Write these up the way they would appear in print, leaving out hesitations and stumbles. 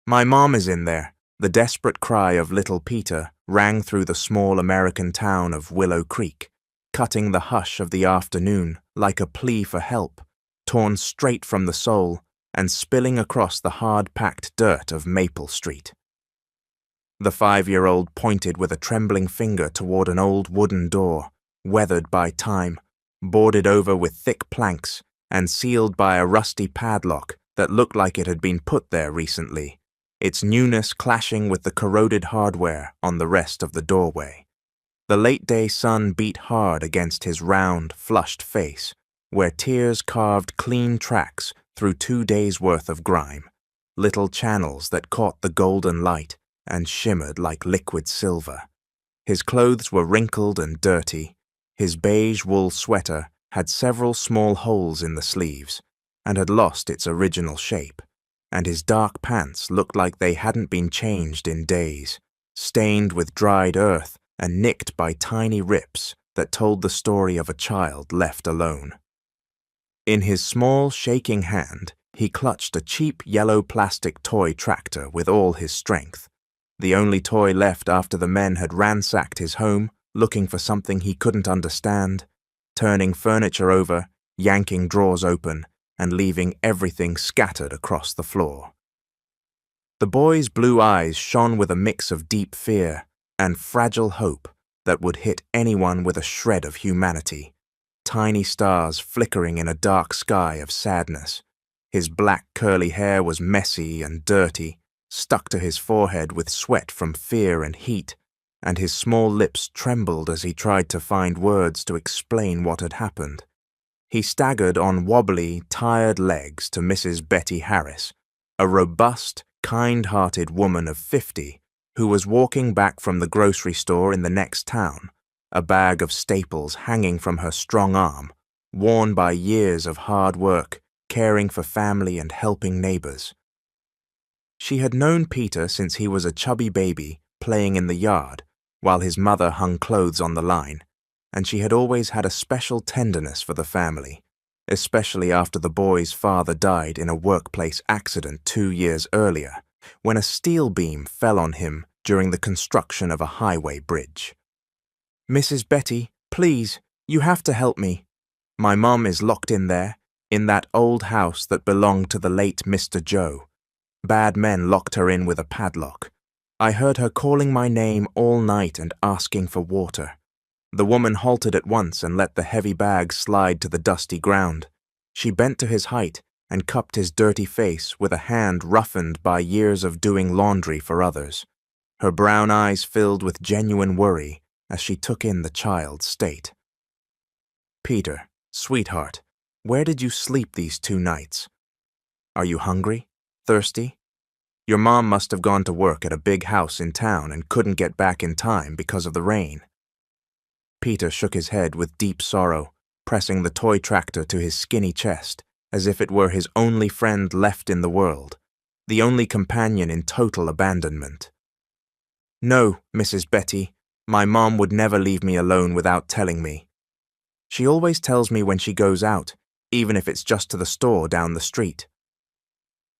My mom is in there." The desperate cry of little Peter rang through the small American town of Willow Creek, cutting the hush of the afternoon like a plea for help, torn straight from the soul and spilling across the hard-packed dirt of Maple Street. The 5-year-old pointed with a trembling finger toward an old wooden door, weathered by time, boarded over with thick planks, and sealed by a rusty padlock that looked like it had been put there recently, its newness clashing with the corroded hardware on the rest of the doorway. The late-day sun beat hard against his round, flushed face, where tears carved clean tracks through 2 days' worth of grime, little channels that caught the golden light and shimmered like liquid silver. His clothes were wrinkled and dirty. His beige wool sweater had several small holes in the sleeves and had lost its original shape, and his dark pants looked like they hadn't been changed in days, stained with dried earth and nicked by tiny rips that told the story of a child left alone. In his small, shaking hand, he clutched a cheap yellow plastic toy tractor with all his strength, the only toy left after the men had ransacked his home, looking for something he couldn't understand, turning furniture over, yanking drawers open, and leaving everything scattered across the floor. The boy's blue eyes shone with a mix of deep fear and fragile hope that would hit anyone with a shred of humanity, tiny stars flickering in a dark sky of sadness. His black curly hair was messy and dirty, stuck to his forehead with sweat from fear and heat, and his small lips trembled as he tried to find words to explain what had happened. He staggered on wobbly, tired legs to Mrs. Betty Harris, a robust, kind-hearted woman of 50 who was walking back from the grocery store in the next town, a bag of staples hanging from her strong arm, worn by years of hard work, caring for family and helping neighbors. She had known Peter since he was a chubby baby playing in the yard while his mother hung clothes on the line, and she had always had a special tenderness for the family, especially after the boy's father died in a workplace accident 2 years earlier, when a steel beam fell on him during the construction of a highway bridge. "Mrs. Betty, please, you have to help me. My mom is locked in there, in that old house that belonged to the late Mr. Joe. Bad men locked her in with a padlock. I heard her calling my name all night and asking for water." The woman halted at once and let the heavy bag slide to the dusty ground. She bent to his height and cupped his dirty face with a hand roughened by years of doing laundry for others. Her brown eyes filled with genuine worry as she took in the child's state. "Peter, sweetheart, where did you sleep these 2 nights? Are you hungry? Thirsty? Your mom must have gone to work at a big house in town and couldn't get back in time because of the rain." Peter shook his head with deep sorrow, pressing the toy tractor to his skinny chest as if it were his only friend left in the world, the only companion in total abandonment. "No, Mrs. Betty, my mom would never leave me alone without telling me. She always tells me when she goes out, even if it's just to the store down the street.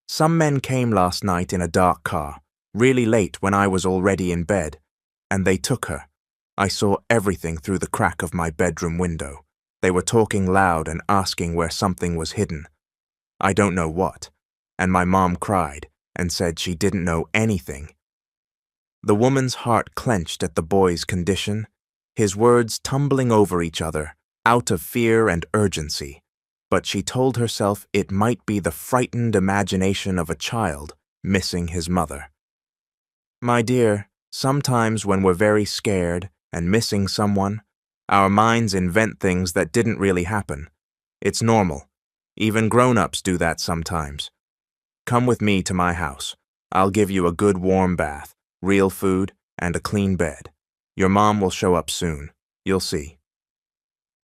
Some men came last night in a dark car, really late when I was already in bed, and they took her. I saw everything through the crack of my bedroom window. They were talking loud and asking where something was hidden. I don't know what, and my mom cried and said she didn't know anything." The woman's heart clenched at the boy's condition, his words tumbling over each other, out of fear and urgency, but she told herself it might be the frightened imagination of a child missing his mother. "My dear, sometimes when we're very scared and missing someone, our minds invent things that didn't really happen. It's normal. Even grown-ups do that sometimes. Come with me to my house. I'll give you a good warm bath, real food, and a clean bed. Your mom will show up soon. You'll see."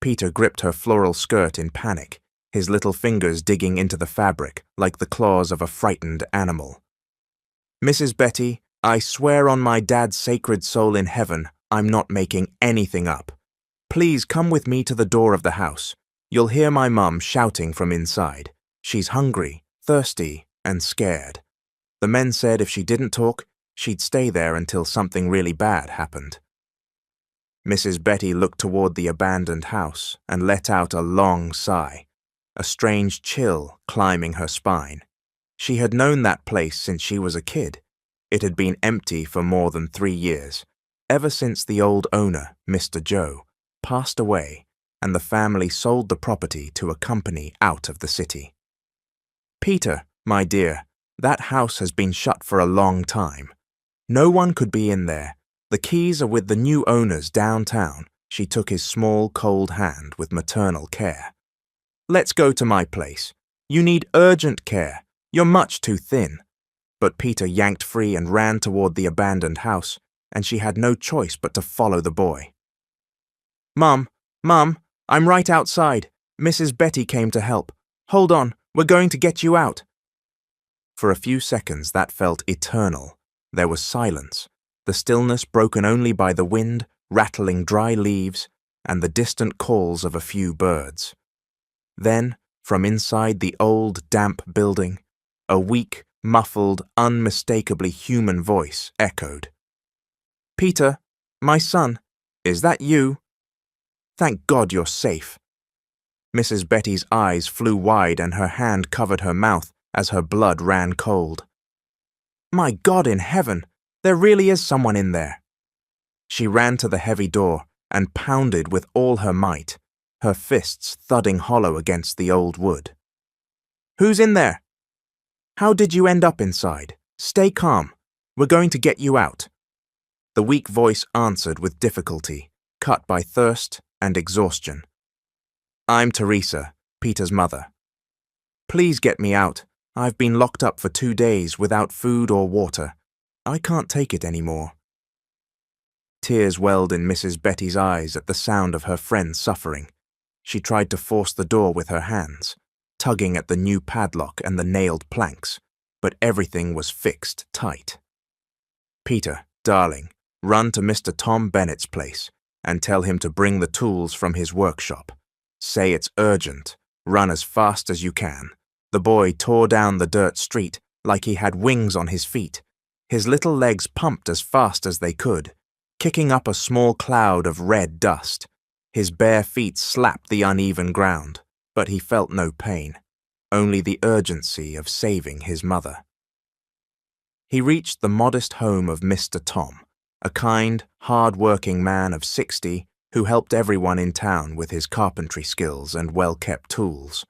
Peter gripped her floral skirt in panic, his little fingers digging into the fabric like the claws of a frightened animal. "Mrs. Betty, I swear on my dad's sacred soul in heaven, I'm not making anything up. Please come with me to the door of the house. You'll hear my mum shouting from inside. She's hungry, thirsty, and scared." The men said if she didn't talk, she'd stay there until something really bad happened. Mrs. Betty looked toward the abandoned house and let out a long sigh, a strange chill climbing her spine. She had known that place since she was a kid. It had been empty for more than 3 years, ever since the old owner, Mr. Joe, passed away and the family sold the property to a company out of the city. "Peter, my dear, that house has been shut for a long time. No one could be in there. The keys are with the new owners downtown." She took his small, cold hand with maternal care. "Let's go to my place. You need urgent care. You're much too thin." But Peter yanked free and ran toward the abandoned house, and she had no choice but to follow the boy. Mum, I'm right outside. Mrs. Betty came to help. Hold on, we're going to get you out." For a few seconds that felt eternal. There was silence, the stillness broken only by the wind rattling dry leaves and the distant calls of a few birds. Then, from inside the old, damp building, a weak, muffled, unmistakably human voice echoed. "Peter, my son, is that you? Thank God you're safe." Mrs. Betty's eyes flew wide and her hand covered her mouth as her blood ran cold. "My God in heaven, there really is someone in there." She ran to the heavy door and pounded with all her might, her fists thudding hollow against the old wood. "Who's in there? How did you end up inside? Stay calm. We're going to get you out." The weak voice answered with difficulty, cut by thirst and exhaustion. "I'm Teresa, Peter's mother. Please get me out. I've been locked up for 2 days without food or water. I can't take it anymore." Tears welled in Mrs. Betty's eyes at the sound of her friend's suffering. She tried to force the door with her hands, tugging at the new padlock and the nailed planks, but everything was fixed tight. "Peter, darling, run to Mr. Tom Bennett's place and tell him to bring the tools from his workshop. Say it's urgent. Run as fast as you can." The boy tore down the dirt street like he had wings on his feet. His little legs pumped as fast as they could, kicking up a small cloud of red dust. His bare feet slapped the uneven ground, but he felt no pain, only the urgency of saving his mother. He reached the modest home of Mr. Tom, a kind, hard-working man of 60 who helped everyone in town with his carpentry skills and well-kept tools.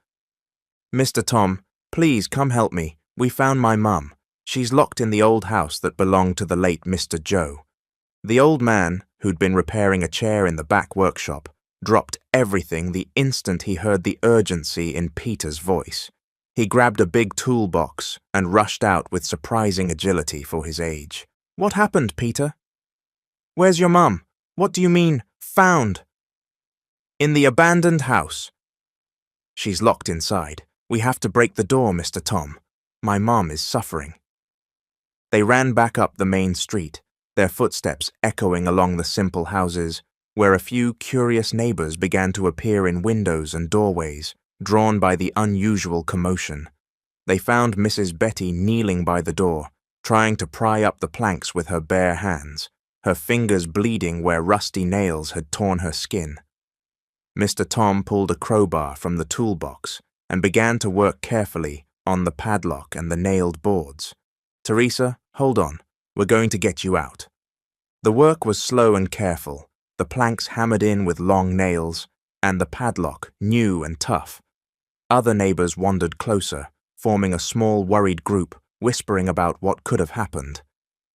"Mr. Tom, please come help me. We found my mum. She's locked in the old house that belonged to the late Mr. Joe." The old man, who'd been repairing a chair in the back workshop, dropped everything the instant he heard the urgency in Peter's voice. He grabbed a big toolbox and rushed out with surprising agility for his age. "What happened, Peter?" "Where's your mum? What do you mean, found?" "In the abandoned house." "She's locked inside. We have to break the door, Mr. Tom. My mom is suffering." They ran back up the main street, their footsteps echoing along the simple houses, where a few curious neighbors began to appear in windows and doorways, drawn by the unusual commotion. They found Mrs. Betty kneeling by the door, trying to pry up the planks with her bare hands, her fingers bleeding where rusty nails had torn her skin. Mr. Tom pulled a crowbar from the toolbox and began to work carefully on the padlock and the nailed boards. "Teresa, hold on. We're going to get you out." The work was slow and careful, the planks hammered in with long nails, and the padlock new and tough. Other neighbors wandered closer, forming a small worried group, whispering about what could have happened.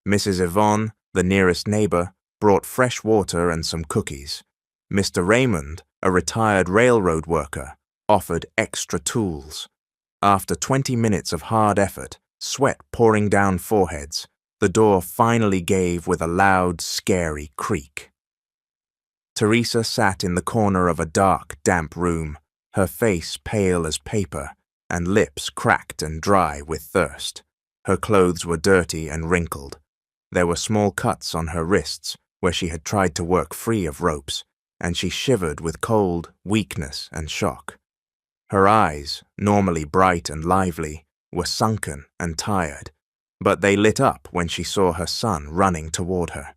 Mrs. Yvonne, the nearest neighbor, brought fresh water and some cookies. Mr. Raymond, a retired railroad worker, offered extra tools. After 20 minutes of hard effort, sweat pouring down foreheads, the door finally gave with a loud, scary creak. Teresa sat in the corner of a dark, damp room, her face pale as paper, and lips cracked and dry with thirst. Her clothes were dirty and wrinkled. There were small cuts on her wrists where she had tried to work free of ropes, and she shivered with cold, weakness, and shock. Her eyes, normally bright and lively, were sunken and tired, but they lit up when she saw her son running toward her.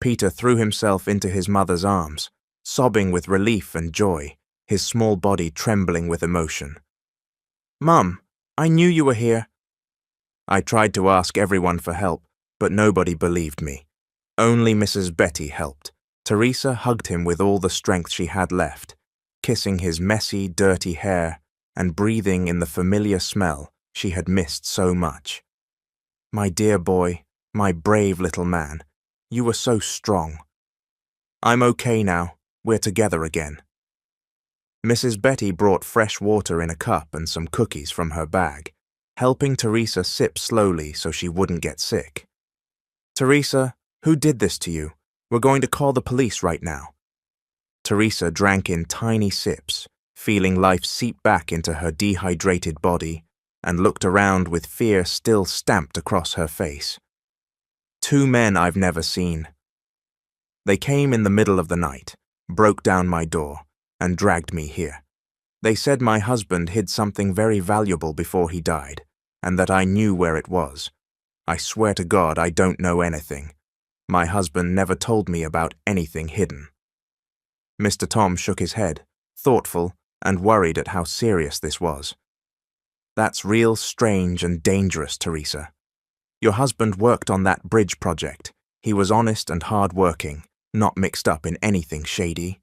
Peter threw himself into his mother's arms, sobbing with relief and joy, his small body trembling with emotion. "Mum, I knew you were here." I tried to ask everyone for help, but nobody believed me. Only Mrs. Betty helped. Teresa hugged him with all the strength she had left, kissing his messy, dirty hair and breathing in the familiar smell she had missed so much. "My dear boy, my brave little man, you were so strong." "I'm okay now. We're together again." Mrs. Betty brought fresh water in a cup and some cookies from her bag, helping Teresa sip slowly so she wouldn't get sick. "Teresa, who did this to you? We're going to call the police right now." Teresa drank in tiny sips, feeling life seep back into her dehydrated body, and looked around with fear still stamped across her face. "Two men I've never seen. They came in the middle of the night, broke down my door, and dragged me here. They said my husband hid something very valuable before he died, and that I knew where it was. I swear to God I don't know anything. My husband never told me about anything hidden." Mr. Tom shook his head, thoughtful and worried at how serious this was. "That's real strange and dangerous, Teresa. Your husband worked on that bridge project. He was honest and hard-working, not mixed up in anything shady."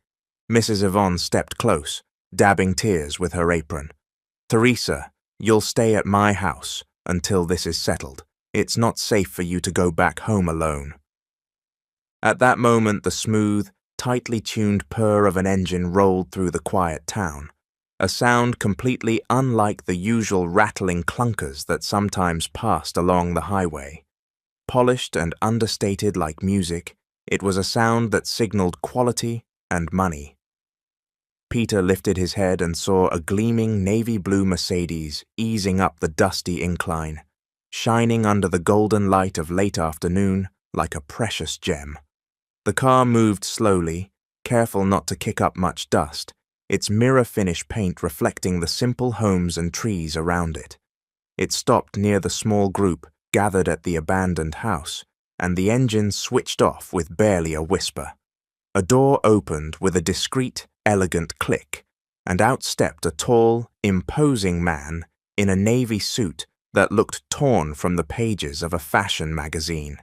Mrs. Yvonne stepped close, dabbing tears with her apron. "Teresa, you'll stay at my house until this is settled. It's not safe for you to go back home alone." At that moment, the smooth, tightly tuned purr of an engine rolled through the quiet town, a sound completely unlike the usual rattling clunkers that sometimes passed along the highway. Polished and understated like music, it was a sound that signaled quality and money. Peter lifted his head and saw a gleaming navy blue Mercedes easing up the dusty incline, shining under the golden light of late afternoon like a precious gem. The car moved slowly, careful not to kick up much dust, its mirror-finish paint reflecting the simple homes and trees around it. It stopped near the small group gathered at the abandoned house, and the engine switched off with barely a whisper. A door opened with a discreet, elegant click, and out stepped a tall, imposing man in a navy suit that looked torn from the pages of a fashion magazine.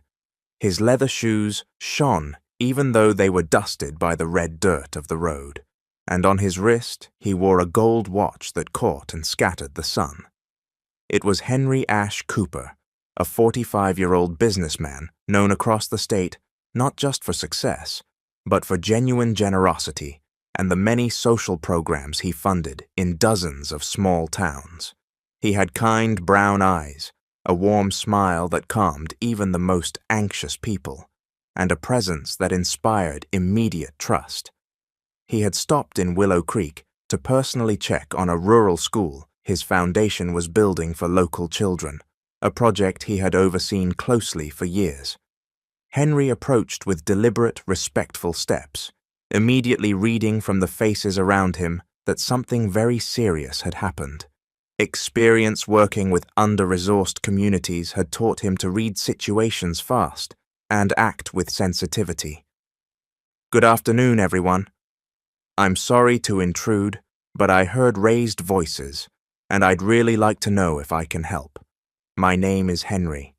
His leather shoes shone even though they were dusted by the red dirt of the road, and on his wrist he wore a gold watch that caught and scattered the sun. It was Henry Ash Cooper, a 45-year-old businessman known across the state not just for success, but for genuine generosity and the many social programs he funded in dozens of small towns. He had kind brown eyes, a warm smile that calmed even the most anxious people, and a presence that inspired immediate trust. He had stopped in Willow Creek to personally check on a rural school his foundation was building for local children, a project he had overseen closely for years. Henry approached with deliberate, respectful steps, immediately reading from the faces around him that something very serious had happened. Experience working with under-resourced communities had taught him to read situations fast and act with sensitivity. "Good afternoon, everyone. I'm sorry to intrude, but I heard raised voices, and I'd really like to know if I can help. My name is Henry."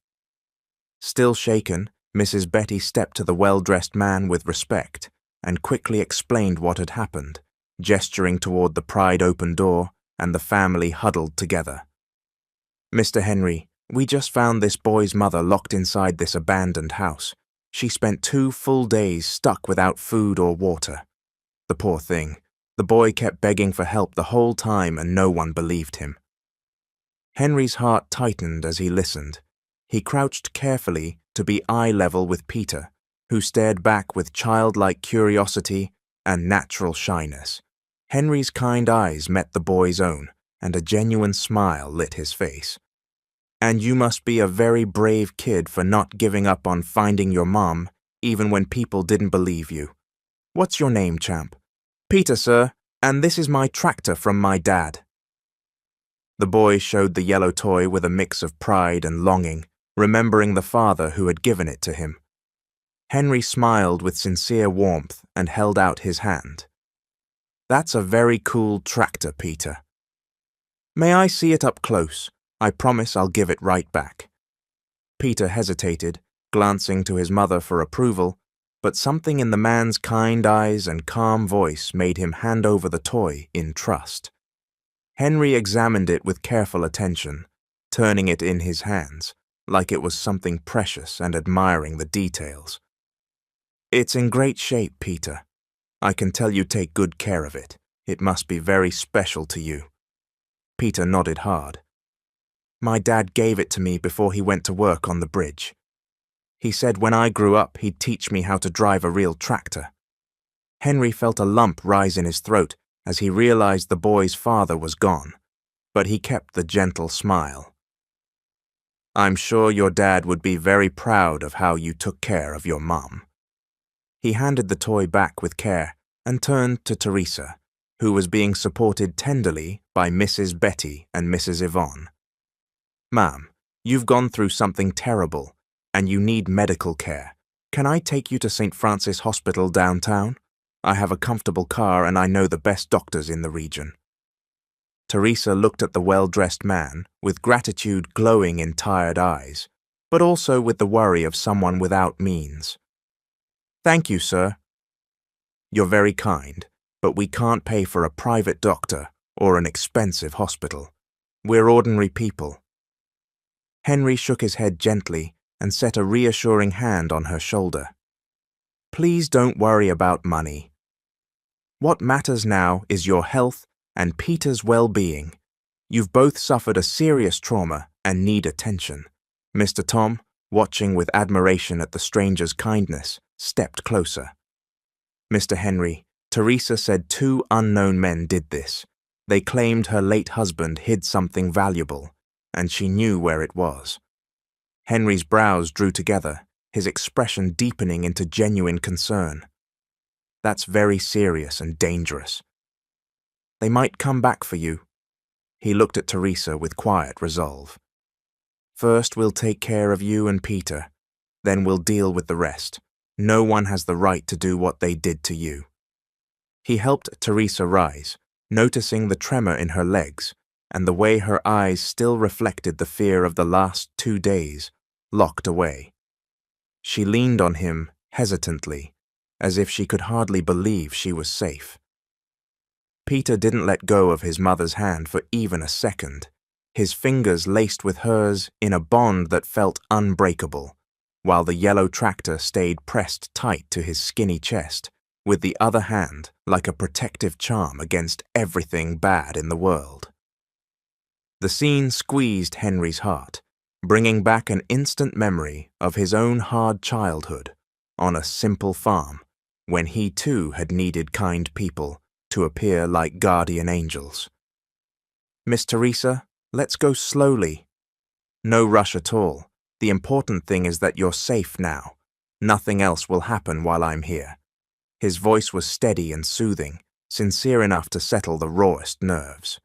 Still shaken, Mrs. Betty stepped to the well-dressed man with respect and quickly explained what had happened, gesturing toward the pried-open door and the family huddled together. "Mr. Henry, we just found this boy's mother locked inside this abandoned house. She spent 2 full days stuck without food or water. The poor thing. The boy kept begging for help the whole time and no one believed him." Henry's heart tightened as he listened. He crouched carefully to be eye level with Peter, who stared back with childlike curiosity and natural shyness. Henry's kind eyes met the boy's own, and a genuine smile lit his face. "And you must be a very brave kid for not giving up on finding your mom, even when people didn't believe you. What's your name, champ?" "Peter, sir, and this is my tractor from my dad." The boy showed the yellow toy with a mix of pride and longing, remembering the father who had given it to him. Henry smiled with sincere warmth and held out his hand. "That's a very cool tractor, Peter. May I see it up close? I promise I'll give it right back." Peter hesitated, glancing to his mother for approval, but something in the man's kind eyes and calm voice made him hand over the toy in trust. Henry examined it with careful attention, turning it in his hands, like it was something precious and admiring the details. "It's in great shape, Peter. I can tell you take good care of it. It must be very special to you." Peter nodded hard. "My dad gave it to me before he went to work on the bridge. He said when I grew up he'd teach me how to drive a real tractor." Henry felt a lump rise in his throat as he realized the boy's father was gone, but he kept the gentle smile. "I'm sure your dad would be very proud of how you took care of your mom." He handed the toy back with care and turned to Teresa, who was being supported tenderly by Mrs. Betty and Mrs. Yvonne. "Ma'am, you've gone through something terrible, and you need medical care. Can I take you to St. Francis Hospital downtown? I have a comfortable car and I know the best doctors in the region." Teresa looked at the well-dressed man with gratitude glowing in tired eyes, but also with the worry of someone without means. "Thank you, sir." "You're very kind, but we can't pay for a private doctor or an expensive hospital. We're ordinary people." Henry shook his head gently and set a reassuring hand on her shoulder. "Please don't worry about money. What matters now is your health and Peter's well-being. You've both suffered a serious trauma and need attention." Mr. Tom, watching with admiration at the stranger's kindness, stepped closer. "Mr. Henry, Teresa said 2 unknown men did this. They claimed her late husband hid something valuable, and she knew where it was." Henry's brows drew together, his expression deepening into genuine concern. "That's very serious and dangerous. They might come back for you." He looked at Teresa with quiet resolve. "First we'll take care of you and Peter, then we'll deal with the rest. No one has the right to do what they did to you." He helped Teresa rise, noticing the tremor in her legs and the way her eyes still reflected the fear of the last 2 days, locked away. She leaned on him hesitantly, as if she could hardly believe she was safe. Peter didn't let go of his mother's hand for even a second, his fingers laced with hers in a bond that felt unbreakable, while the yellow tractor stayed pressed tight to his skinny chest, with the other hand like a protective charm against everything bad in the world. The scene squeezed Henry's heart, bringing back an instant memory of his own hard childhood on a simple farm, when he too had needed kind people to appear like guardian angels. "Miss Teresa, let's go slowly." "No rush at all. The important thing is that you're safe now. Nothing else will happen while I'm here." His voice was steady and soothing, sincere enough to settle the rawest nerves.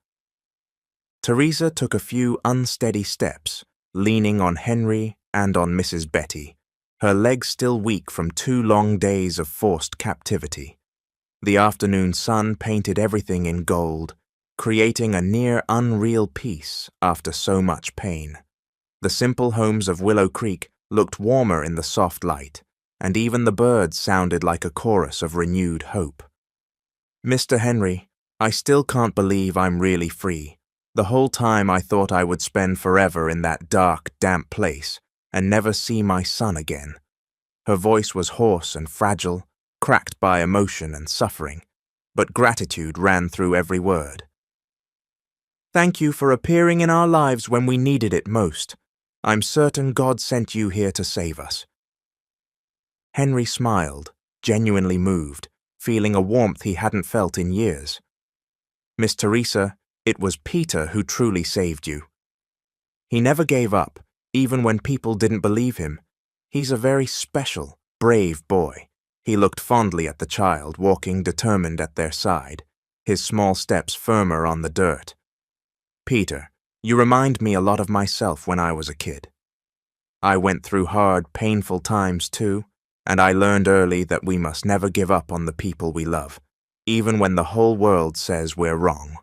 Teresa took a few unsteady steps, leaning on Henry and on Mrs. Betty, her legs still weak from 2 long days of forced captivity. The afternoon sun painted everything in gold, creating a near unreal peace after so much pain. The simple homes of Willow Creek looked warmer in the soft light, and even the birds sounded like a chorus of renewed hope. "Mr. Henry, I still can't believe I'm really free. The whole time I thought I would spend forever in that dark, damp place and never see my son again." Her voice was hoarse and fragile, cracked by emotion and suffering, but gratitude ran through every word. "Thank you for appearing in our lives when we needed it most. I'm certain God sent you here to save us." Henry smiled, genuinely moved, feeling a warmth he hadn't felt in years. "Miss Teresa, it was Peter who truly saved you. He never gave up, even when people didn't believe him. He's a very special, brave boy." He looked fondly at the child walking determined at their side, his small steps firmer on the dirt. "Peter, You remind me a lot of myself when I was a kid. I went through hard, painful times too, and I learned early that we must never give up on the people we love, even when the whole world says we're wrong.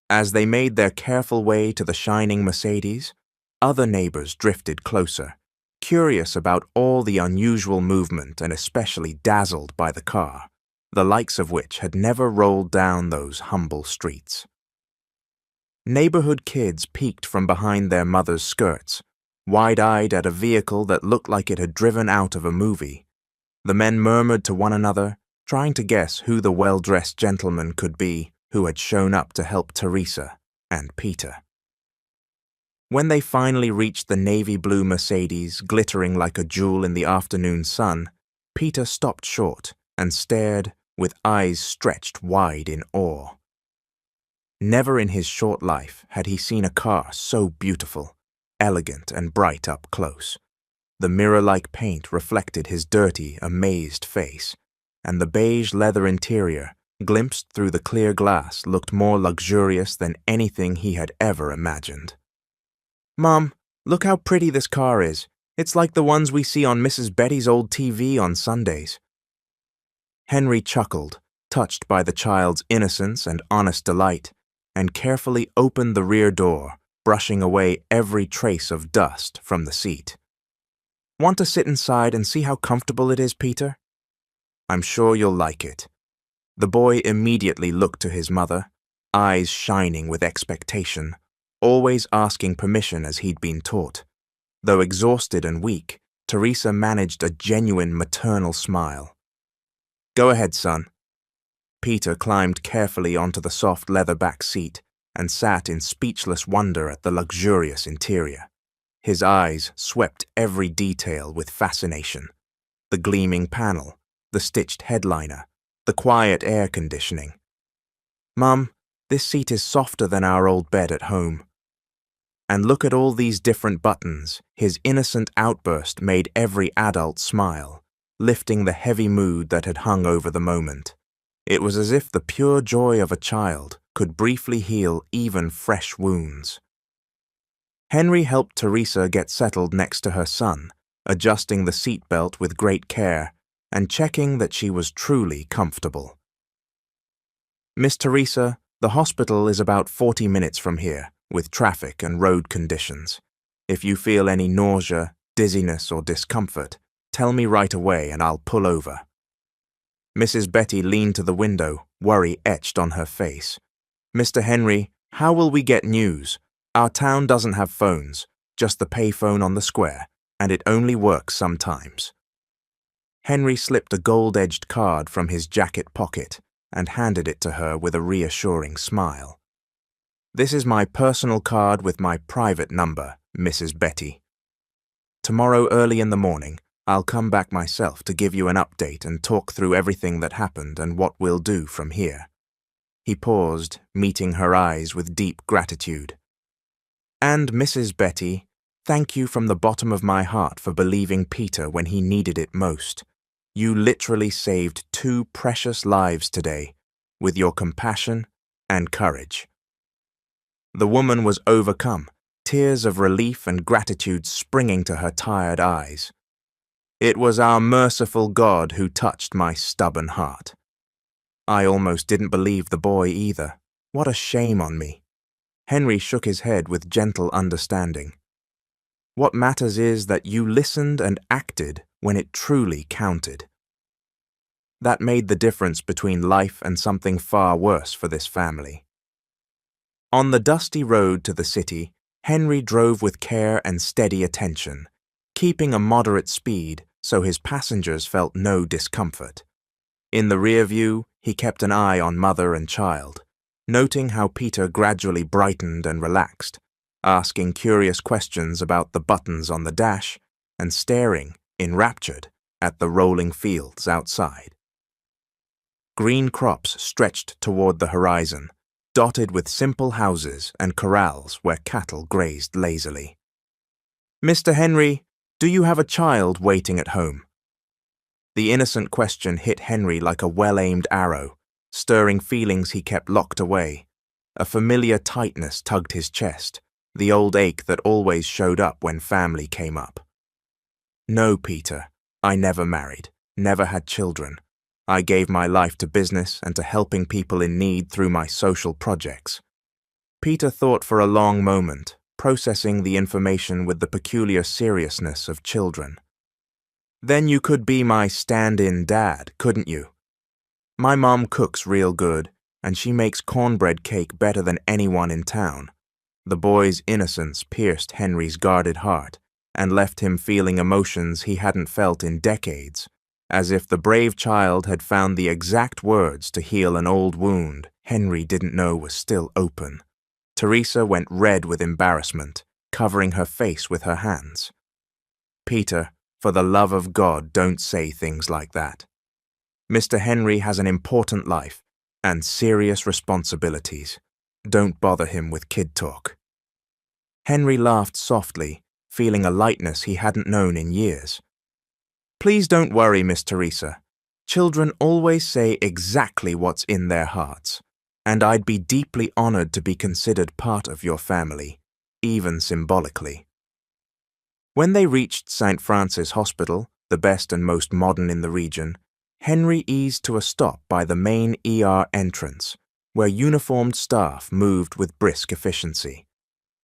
As they made their careful way to the shining Mercedes, other neighbors drifted closer, curious about all the unusual movement and especially dazzled by the car, the likes of which had never rolled down those humble streets. Neighborhood kids peeked from behind their mothers' skirts, wide-eyed at a vehicle that looked like it had driven out of a movie. The men murmured to one another, trying to guess who the well-dressed gentleman could be who had shown up to help Teresa and Peter. When they finally reached the navy blue Mercedes, glittering like a jewel in the afternoon sun, Peter stopped short and stared with eyes stretched wide in awe. Never in his short life had he seen a car so beautiful, elegant and bright up close. The mirror-like paint reflected his dirty, amazed face, and the beige leather interior, glimpsed through the clear glass, looked more luxurious than anything he had ever imagined. "Mom, look how pretty this car is. It's like the ones we see on Mrs. Betty's old TV on Sundays." Henry chuckled, touched by the child's innocence and honest delight, and carefully opened the rear door, brushing away every trace of dust from the seat. "Want to sit inside and see how comfortable it is, Peter?" "I'm sure you'll like it." The boy immediately looked to his mother, eyes shining with expectation, always asking permission as he'd been taught. Though exhausted and weak, Teresa managed a genuine maternal smile. "Go ahead, son." Peter climbed carefully onto the soft leather back seat and sat in speechless wonder at the luxurious interior. His eyes swept every detail with fascination. The gleaming panel, the stitched headliner, the quiet air conditioning. "Mum, this seat is softer than our old bed at home." And look at all these different buttons. His innocent outburst made every adult smile, lifting the heavy mood that had hung over the moment. It was as if the pure joy of a child could briefly heal even fresh wounds. Henry helped Teresa get settled next to her son, adjusting the seatbelt with great care and checking that she was truly comfortable. "Miss Teresa, the hospital is about 40 minutes from here, with traffic and road conditions. If you feel any nausea, dizziness, or discomfort, tell me right away and I'll pull over." Mrs. Betty leaned to the window, worry etched on her face. "Mr. Henry, how will we get news? Our town doesn't have phones, just the payphone on the square, and it only works sometimes." Henry slipped a gold-edged card from his jacket pocket and handed it to her with a reassuring smile. "This is my personal card with my private number, Mrs. Betty. Tomorrow early in the morning, I'll come back myself to give you an update and talk through everything that happened and what we'll do from here." He paused, meeting her eyes with deep gratitude. "And Mrs. Betty, thank you from the bottom of my heart for believing Peter when he needed it most. You literally saved 2 precious lives today with your compassion and courage." The woman was overcome, tears of relief and gratitude springing to her tired eyes. "It was our merciful God who touched my stubborn heart." I almost didn't believe the boy either. What a shame on me. Henry shook his head with gentle understanding. "What matters is that you listened and acted when it truly counted." That made the difference between life and something far worse for this family. On the dusty road to the city, Henry drove with care and steady attention, keeping a moderate speed so his passengers felt no discomfort. In the rear view, he kept an eye on mother and child, noting how Peter gradually brightened and relaxed, asking curious questions about the buttons on the dash and staring, enraptured, at the rolling fields outside. Green crops stretched toward the horizon, dotted with simple houses and corrals where cattle grazed lazily. "Mr. Henry, do you have a child waiting at home?" The innocent question hit Henry like a well-aimed arrow, stirring feelings he kept locked away. A familiar tightness tugged his chest, the old ache that always showed up when family came up. No, Peter, I never married, never had children. I gave my life to business and to helping people in need through my social projects. Peter thought for a long moment, processing the information with the peculiar seriousness of children. Then you could be my stand-in dad, couldn't you? My mom cooks real good, and she makes cornbread cake better than anyone in town. The boy's innocence pierced Henry's guarded heart and left him feeling emotions he hadn't felt in decades, as if the brave child had found the exact words to heal an old wound Henry didn't know was still open. Teresa went red with embarrassment, covering her face with her hands. Peter, for the love of God, don't say things like that. Mr. Henry has an important life and serious responsibilities. Don't bother him with kid talk. Henry laughed softly, feeling a lightness he hadn't known in years. Please don't worry, Miss Teresa. Children always say exactly what's in their hearts, and I'd be deeply honored to be considered part of your family, even symbolically. When they reached St. Francis Hospital, the best and most modern in the region, Henry eased to a stop by the main ER entrance, where uniformed staff moved with brisk efficiency.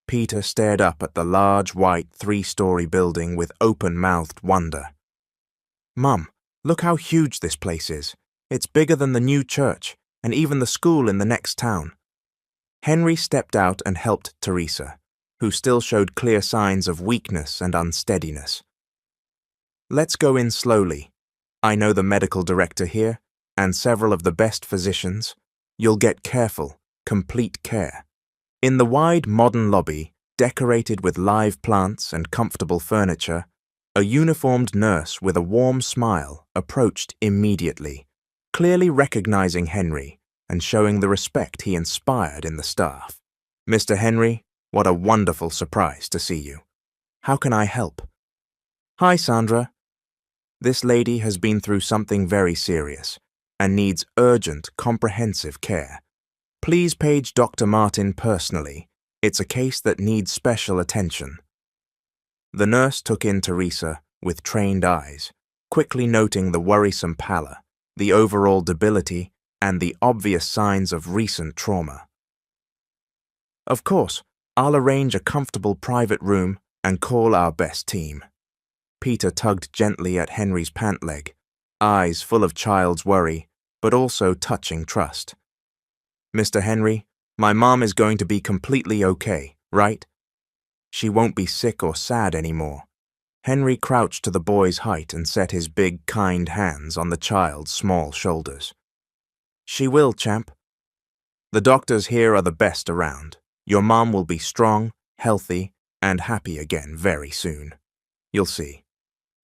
Peter stared up at the large white 3-story building with open-mouthed wonder. Mum, look how huge this place is. It's bigger than the new church, and even the school in the next town. Henry stepped out and helped Teresa, who still showed clear signs of weakness and unsteadiness. Let's go in slowly. I know the medical director here, and several of the best physicians. You'll get careful, complete care. In the wide modern lobby, decorated with live plants and comfortable furniture, a uniformed nurse with a warm smile approached immediately, clearly recognizing Henry and showing the respect he inspired in the staff. Mr. Henry, what a wonderful surprise to see you. How can I help? Hi, Sandra. This lady has been through something very serious and needs urgent, comprehensive care. Please page Dr. Martin personally. It's a case that needs special attention. The nurse took in Teresa with trained eyes, quickly noting the worrisome pallor, the overall debility, and the obvious signs of recent trauma. Of course, I'll arrange a comfortable private room and call our best team. Peter tugged gently at Henry's pant leg, eyes full of child's worry, but also touching trust. Mr. Henry, my mom is going to be completely okay, right? She won't be sick or sad anymore. Henry crouched to the boy's height and set his big, kind hands on the child's small shoulders. She will, champ. The doctors here are the best around. Your mom will be strong, healthy, and happy again very soon. You'll see.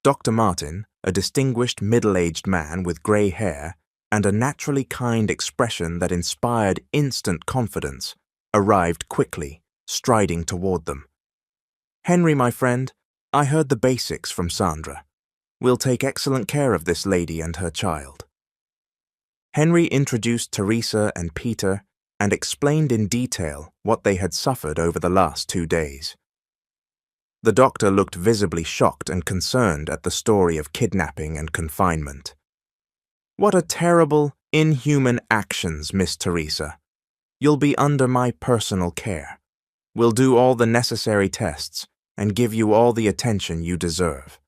Dr. Martin, a distinguished middle-aged man with grey hair and a naturally kind expression that inspired instant confidence, arrived quickly, striding toward them. Henry, my friend, I heard the basics from Sandra. We'll take excellent care of this lady and her child. Henry introduced Teresa and Peter and explained in detail what they had suffered over the last 2 days. The doctor looked visibly shocked and concerned at the story of kidnapping and confinement. What a terrible, inhuman actions, Miss Teresa. You'll be under my personal care. We'll do all the necessary tests and give you all the attention you deserve.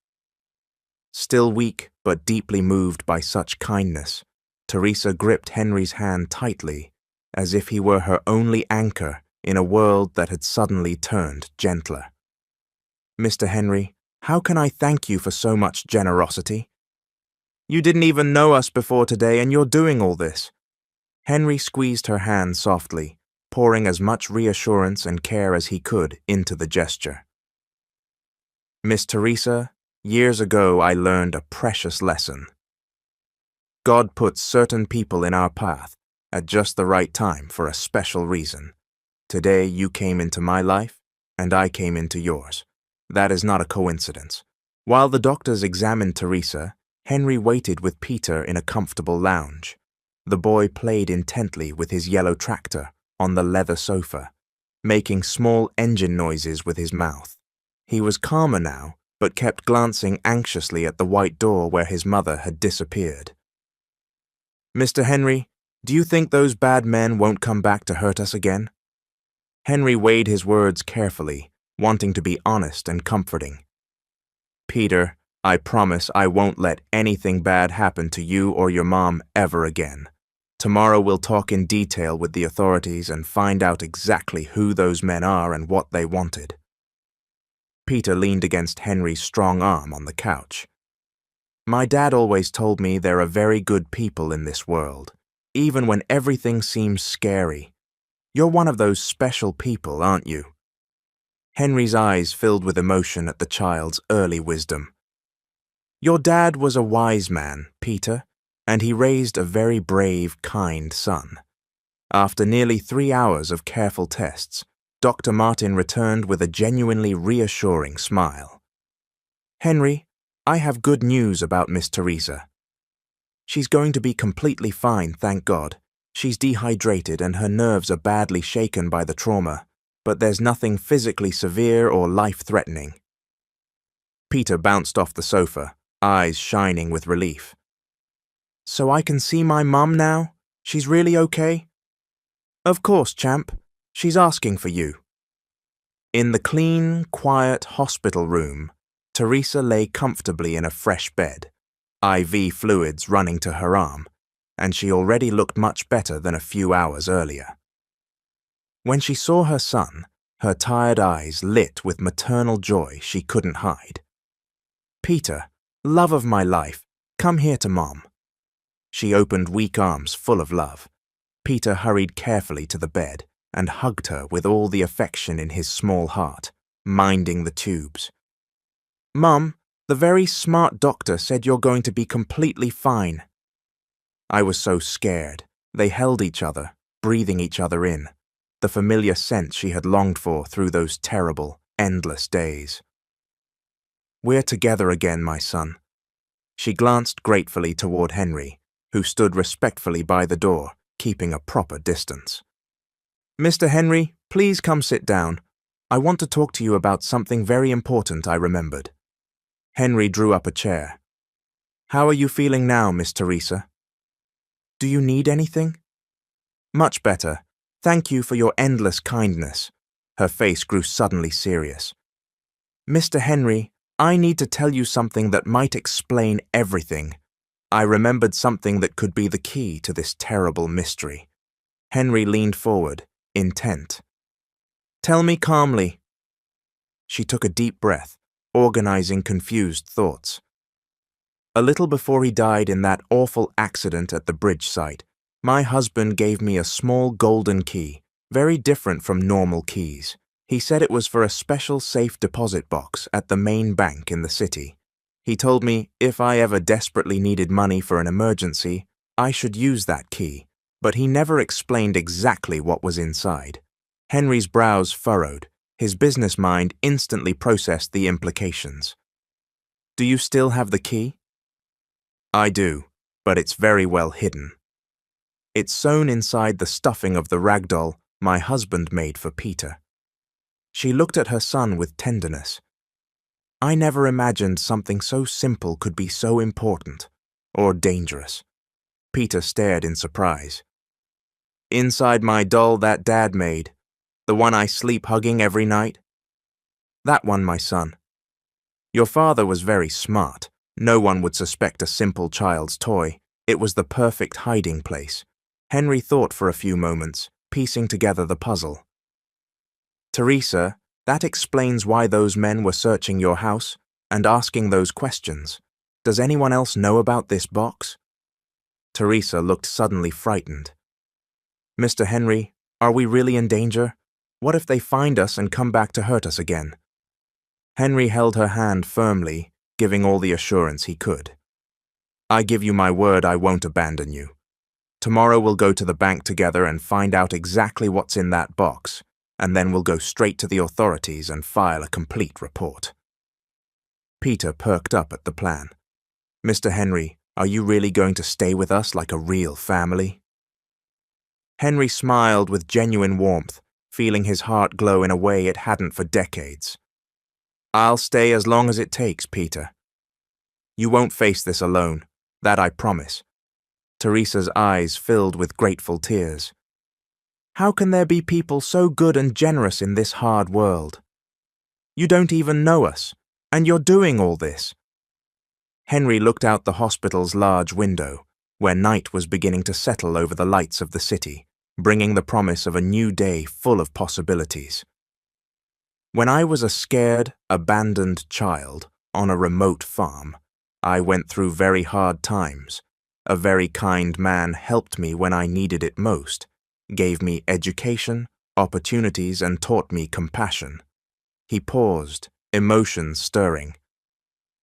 Still weak but deeply moved by such kindness, Teresa gripped Henry's hand tightly, as if he were her only anchor in a world that had suddenly turned gentler. Mr. Henry, how can I thank you for so much generosity? You didn't even know us before today and you're doing all this. Henry squeezed her hand softly, pouring as much reassurance and care as he could into the gesture. Miss Teresa, years ago I learned a precious lesson. God puts certain people in our path at just the right time for a special reason. Today you came into my life, and I came into yours. That is not a coincidence. While the doctors examined Teresa, Henry waited with Peter in a comfortable lounge. The boy played intently with his yellow tractor, on the leather sofa, making small engine noises with his mouth. He was calmer now, but kept glancing anxiously at the white door where his mother had disappeared. "Mr. Henry, do you think those bad men won't come back to hurt us again?" Henry weighed his words carefully, wanting to be honest and comforting. "Peter, I promise I won't let anything bad happen to you or your mom ever again. Tomorrow we'll talk in detail with the authorities and find out exactly who those men are and what they wanted." Peter leaned against Henry's strong arm on the couch. "My dad always told me there are very good people in this world, even when everything seems scary. You're one of those special people, aren't you?" Henry's eyes filled with emotion at the child's early wisdom. "Your dad was a wise man, Peter, and he raised a very brave, kind son." After nearly 3 hours of careful tests, Dr. Martin returned with a genuinely reassuring smile. "Henry, I have good news about Miss Teresa. She's going to be completely fine, thank God. She's dehydrated and her nerves are badly shaken by the trauma, but there's nothing physically severe or life-threatening." Peter bounced off the sofa, eyes shining with relief. "So I can see my mum now? She's really okay?" "Of course, champ. She's asking for you." In the clean, quiet hospital room, Teresa lay comfortably in a fresh bed, IV fluids running to her arm, and she already looked much better than a few hours earlier. When she saw her son, her tired eyes lit with maternal joy she couldn't hide. "Peter, love of my life, come here to Mom." She opened weak arms full of love. Peter hurried carefully to the bed and hugged her with all the affection in his small heart, minding the tubes. "Mum, the very smart doctor said you're going to be completely fine." I was so scared. They held each other, breathing each other in, the familiar scent she had longed for through those terrible, endless days. "We're together again, my son." She glanced gratefully toward Henry, who stood respectfully by the door, keeping a proper distance. "Mr. Henry, please come sit down. I want to talk to you about something very important I remembered." Henry drew up a chair. "How are you feeling now, Miss Teresa?" "Do you need anything?" "Much better. Thank you for your endless kindness." Her face grew suddenly serious. "Mr. Henry, I need to tell you something that might explain everything. I remembered something that could be the key to this terrible mystery." Henry leaned forward, intent. "Tell me calmly." She took a deep breath, organizing confused thoughts. "A little before he died in that awful accident at the bridge site, my husband gave me a small golden key, very different from normal keys. He said it was for a special safe deposit box at the main bank in the city. He told me if I ever desperately needed money for an emergency, I should use that key, but he never explained exactly what was inside." Henry's brows furrowed. His business mind instantly processed the implications. "Do you still have the key?" "I do, but it's very well hidden. It's sewn inside the stuffing of the ragdoll my husband made for Peter." She looked at her son with tenderness. "I never imagined something so simple could be so important, or dangerous." Peter stared in surprise. "Inside my doll that Dad made, the one I sleep hugging every night?" "That one, my son. Your father was very smart. No one would suspect a simple child's toy. It was the perfect hiding place." Henry thought for a few moments, piecing together the puzzle. "Teresa, that explains why those men were searching your house and asking those questions. Does anyone else know about this box?" Teresa looked suddenly frightened. "Mr. Henry, are we really in danger? What if they find us and come back to hurt us again?" Henry held her hand firmly, giving all the assurance he could. "I give you my word I won't abandon you. Tomorrow we'll go to the bank together and find out exactly what's in that box, and then we'll go straight to the authorities and file a complete report." Peter perked up at the plan. "Mr. Henry, are you really going to stay with us like a real family?" Henry smiled with genuine warmth, feeling his heart glow in a way it hadn't for decades. "I'll stay as long as it takes, Peter. You won't face this alone, that I promise." Teresa's eyes filled with grateful tears. "How can there be people so good and generous in this hard world? You don't even know us, and you're doing all this." Henry looked out the hospital's large window, where night was beginning to settle over the lights of the city, bringing the promise of a new day full of possibilities. "When I was a scared, abandoned child on a remote farm, I went through very hard times. A very kind man helped me when I needed it most, gave me education, opportunities, and taught me compassion." He paused, emotions stirring.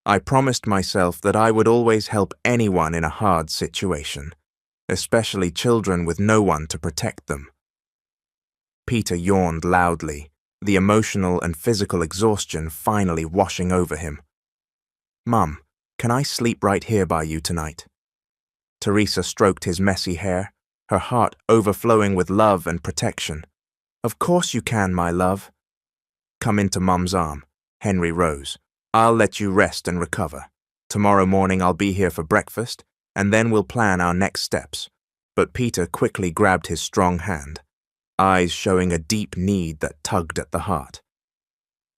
"I promised myself that I would always help anyone in a hard situation, especially children with no one to protect them." Peter yawned loudly, the emotional and physical exhaustion finally washing over him. "Mum, can I sleep right here by you tonight?" Teresa stroked his messy hair, her heart overflowing with love and protection. "Of course you can, my love." "Come into Mum's arm." Henry rose. "I'll let you rest and recover. Tomorrow morning I'll be here for breakfast, and then we'll plan our next steps." But Peter quickly grabbed his strong hand, eyes showing a deep need that tugged at the heart.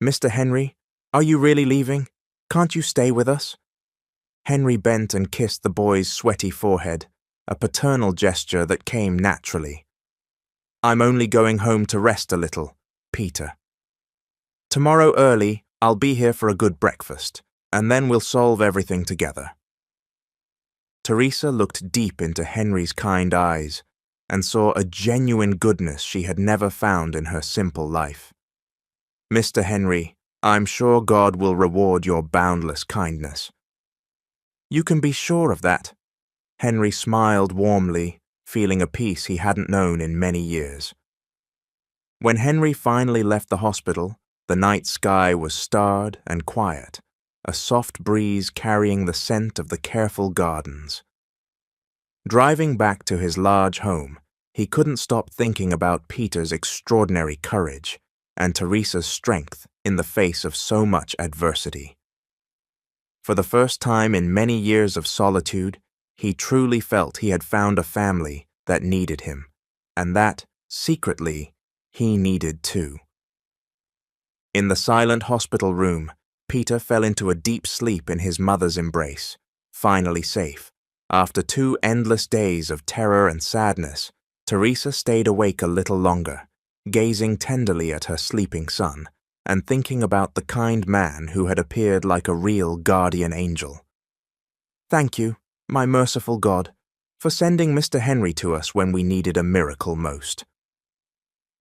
"Mr. Henry, are you really leaving? Can't you stay with us?" Henry bent and kissed the boy's sweaty forehead, a paternal gesture that came naturally. "I'm only going home to rest a little, Peter. Tomorrow early, I'll be here for a good breakfast, and then we'll solve everything together." Teresa looked deep into Henry's kind eyes and saw a genuine goodness she had never found in her simple life. "Mr. Henry, I'm sure God will reward your boundless kindness." "You can be sure of that." Henry smiled warmly, feeling a peace he hadn't known in many years. When Henry finally left the hospital, the night sky was starred and quiet, a soft breeze carrying the scent of the careful gardens. Driving back to his large home, he couldn't stop thinking about Peter's extraordinary courage and Teresa's strength in the face of so much adversity. For the first time in many years of solitude, he truly felt he had found a family that needed him, and that, secretly, he needed too. In the silent hospital room, Peter fell into a deep sleep in his mother's embrace, finally safe. After 2 endless days of terror and sadness, Teresa stayed awake a little longer, gazing tenderly at her sleeping son, and thinking about the kind man who had appeared like a real guardian angel. "Thank you, my merciful God, for sending Mr. Henry to us when we needed a miracle most."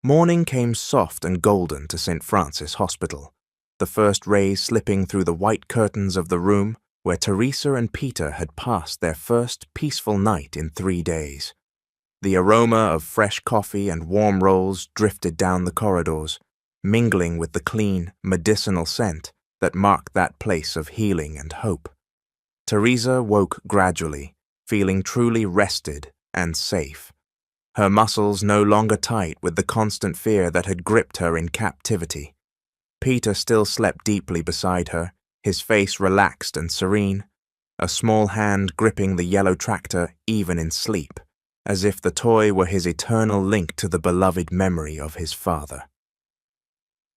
Morning came soft and golden to St. Francis Hospital, the first rays slipping through the white curtains of the room where Teresa and Peter had passed their first peaceful night in 3 days. The aroma of fresh coffee and warm rolls drifted down the corridors, mingling with the clean, medicinal scent that marked that place of healing and hope. Teresa woke gradually, feeling truly rested and safe, her muscles no longer tight with the constant fear that had gripped her in captivity. Peter still slept deeply beside her, his face relaxed and serene, a small hand gripping the yellow tractor even in sleep, as if the toy were his eternal link to the beloved memory of his father.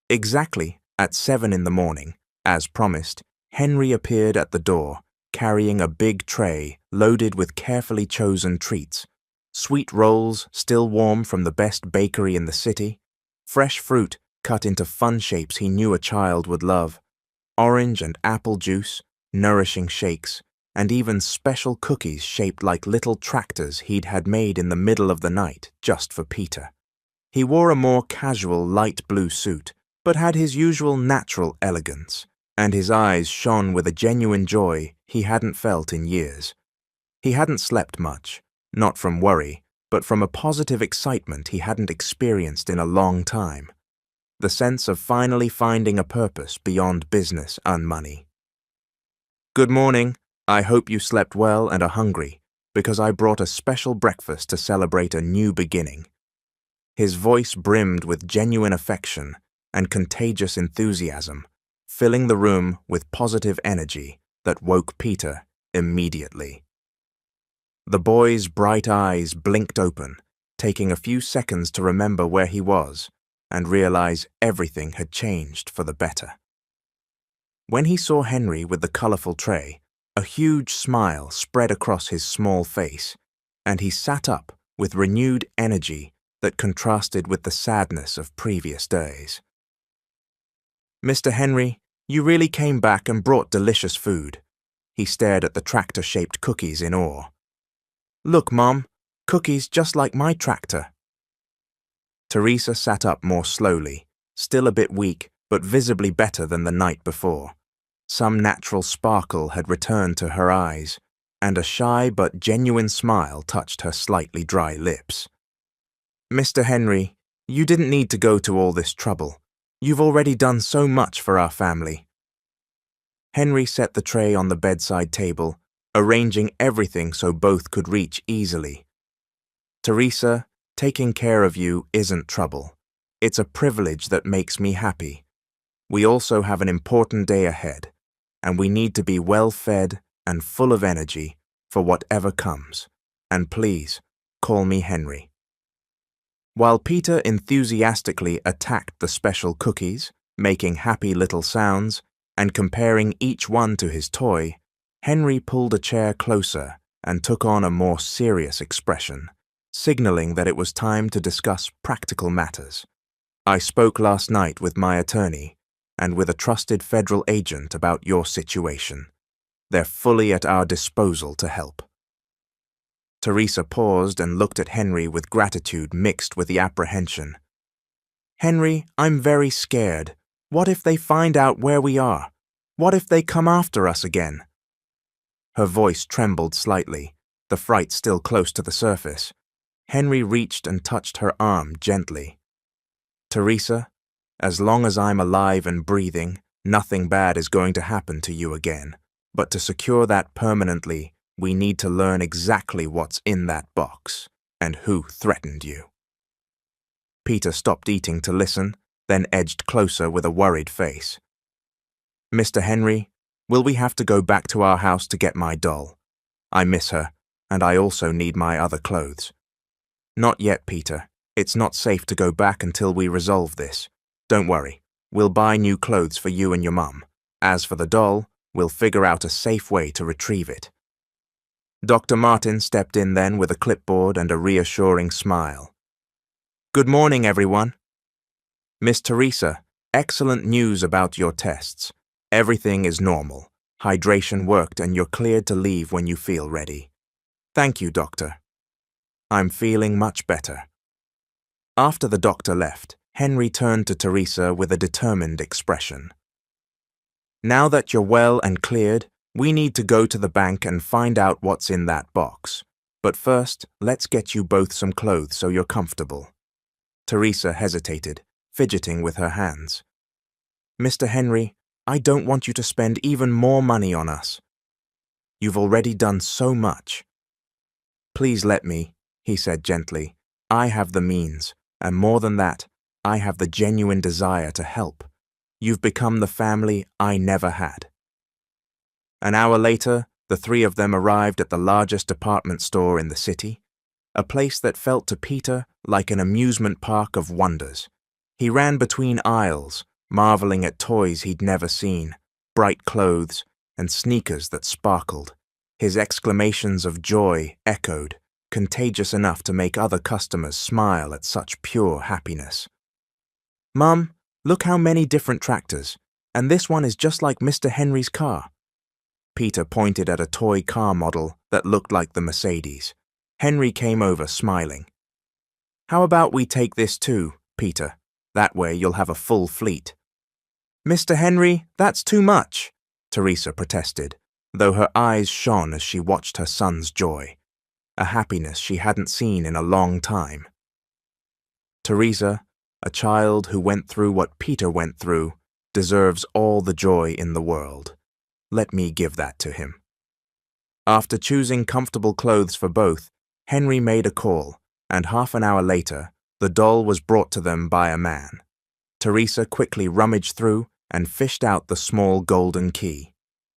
Exactly at 7 in the morning, as promised, Henry appeared at the door, carrying a big tray loaded with carefully chosen treats, sweet rolls still warm from the best bakery in the city, fresh fruit cut into fun shapes he knew a child would love, orange and apple juice, nourishing shakes, and even special cookies shaped like little tractors he'd had made in the middle of the night just for Peter. He wore a more casual light blue suit, but had his usual natural elegance, and his eyes shone with a genuine joy he hadn't felt in years. He hadn't slept much, not from worry, but from a positive excitement he hadn't experienced in a long time, the sense of finally finding a purpose beyond business and money. "Good morning. I hope you slept well and are hungry," because I brought a special breakfast to celebrate a new beginning." His voice brimmed with genuine affection and contagious enthusiasm, filling the room with positive energy that woke Peter immediately. The boy's bright eyes blinked open, taking a few seconds to remember where he was and realize everything had changed for the better. When he saw Henry with the colorful tray, a huge smile spread across his small face, and he sat up with renewed energy that contrasted with the sadness of previous days. "Mr. Henry, you really came back and brought delicious food." He stared at the tractor-shaped cookies in awe. "Look, Mom, cookies just like my tractor." Teresa sat up more slowly, still a bit weak, but visibly better than the night before. Some natural sparkle had returned to her eyes, and a shy but genuine smile touched her slightly dry lips. "Mr. Henry, you didn't need to go to all this trouble. You've already done so much for our family." Henry set the tray on the bedside table, arranging everything so both could reach easily. "Teresa, taking care of you isn't trouble. It's a privilege that makes me happy. We also have an important day ahead, and we need to be well-fed and full of energy for whatever comes. And please, call me Henry." While Peter enthusiastically attacked the special cookies, making happy little sounds, and comparing each one to his toy, Henry pulled a chair closer and took on a more serious expression, signaling that it was time to discuss practical matters. "I spoke last night with my attorney and with a trusted federal agent about your situation. They're fully at our disposal to help." Teresa paused and looked at Henry with gratitude mixed with the apprehension. "Henry, I'm very scared. What if they find out where we are? What if they come after us again?" Her voice trembled slightly, the fright still close to the surface. Henry reached and touched her arm gently. "Teresa, as long as I'm alive and breathing, nothing bad is going to happen to you again. But to secure that permanently, we need to learn exactly what's in that box and who threatened you." Peter stopped eating to listen, then edged closer with a worried face. "Mr. Henry, will we have to go back to our house to get my doll? I miss her, and I also need my other clothes." "Not yet, Peter. It's not safe to go back until we resolve this. Don't worry, we'll buy new clothes for you and your mum. As for the doll, we'll figure out a safe way to retrieve it." Dr. Martin stepped in then with a clipboard and a reassuring smile. "Good morning, everyone. Miss Teresa, excellent news about your tests. Everything is normal. Hydration worked and you're cleared to leave when you feel ready." "Thank you, doctor. I'm feeling much better." After the doctor left, Henry turned to Teresa with a determined expression. "Now that you're well and cleared, we need to go to the bank and find out what's in that box. But first, let's get you both some clothes so you're comfortable." Teresa hesitated, fidgeting with her hands. "Mr. Henry, I don't want you to spend even more money on us. You've already done so much." "Please let me," he said gently. "I have the means, and more than that, I have the genuine desire to help. You've become the family I never had." An hour later, the three of them arrived at the largest department store in the city, a place that felt to Peter like an amusement park of wonders. He ran between aisles, marveling at toys he'd never seen, bright clothes, and sneakers that sparkled. His exclamations of joy echoed, contagious enough to make other customers smile at such pure happiness. "Mum, look how many different tractors, and this one is just like Mr. Henry's car." Peter pointed at a toy car model that looked like the Mercedes. Henry came over smiling. "How about we take this too, Peter? That way you'll have a full fleet." "Mr. Henry, that's too much," Teresa protested, though her eyes shone as she watched her son's joy, a happiness she hadn't seen in a long time. Teresa, a child who went through what Peter went through, deserves all the joy in the world. Let me give that to him. After choosing comfortable clothes for both, Henry made a call, and half an hour later, the doll was brought to them by a man. Teresa quickly rummaged through and fished out the small golden key.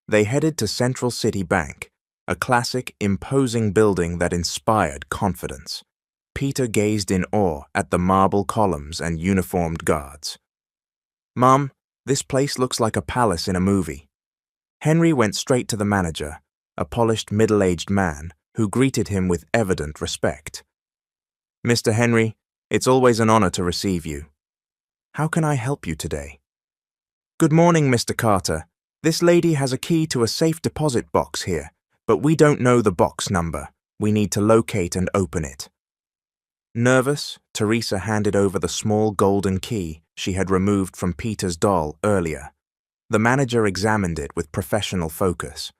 They headed to Central City Bank, a classic, imposing building that inspired confidence. Peter gazed in awe at the marble columns and uniformed guards. "Mom, this place looks like a palace in a movie." Henry went straight to the manager, a polished middle-aged man who greeted him with evident respect. "Mr. Henry, it's always an honor to receive you. How can I help you today?" "Good morning, Mr. Carter. This lady has a key to a safe deposit box here, but we don't know the box number. We need to locate and open it." Nervous, Teresa handed over the small golden key she had removed from Peter's doll earlier. The manager examined it with professional focus.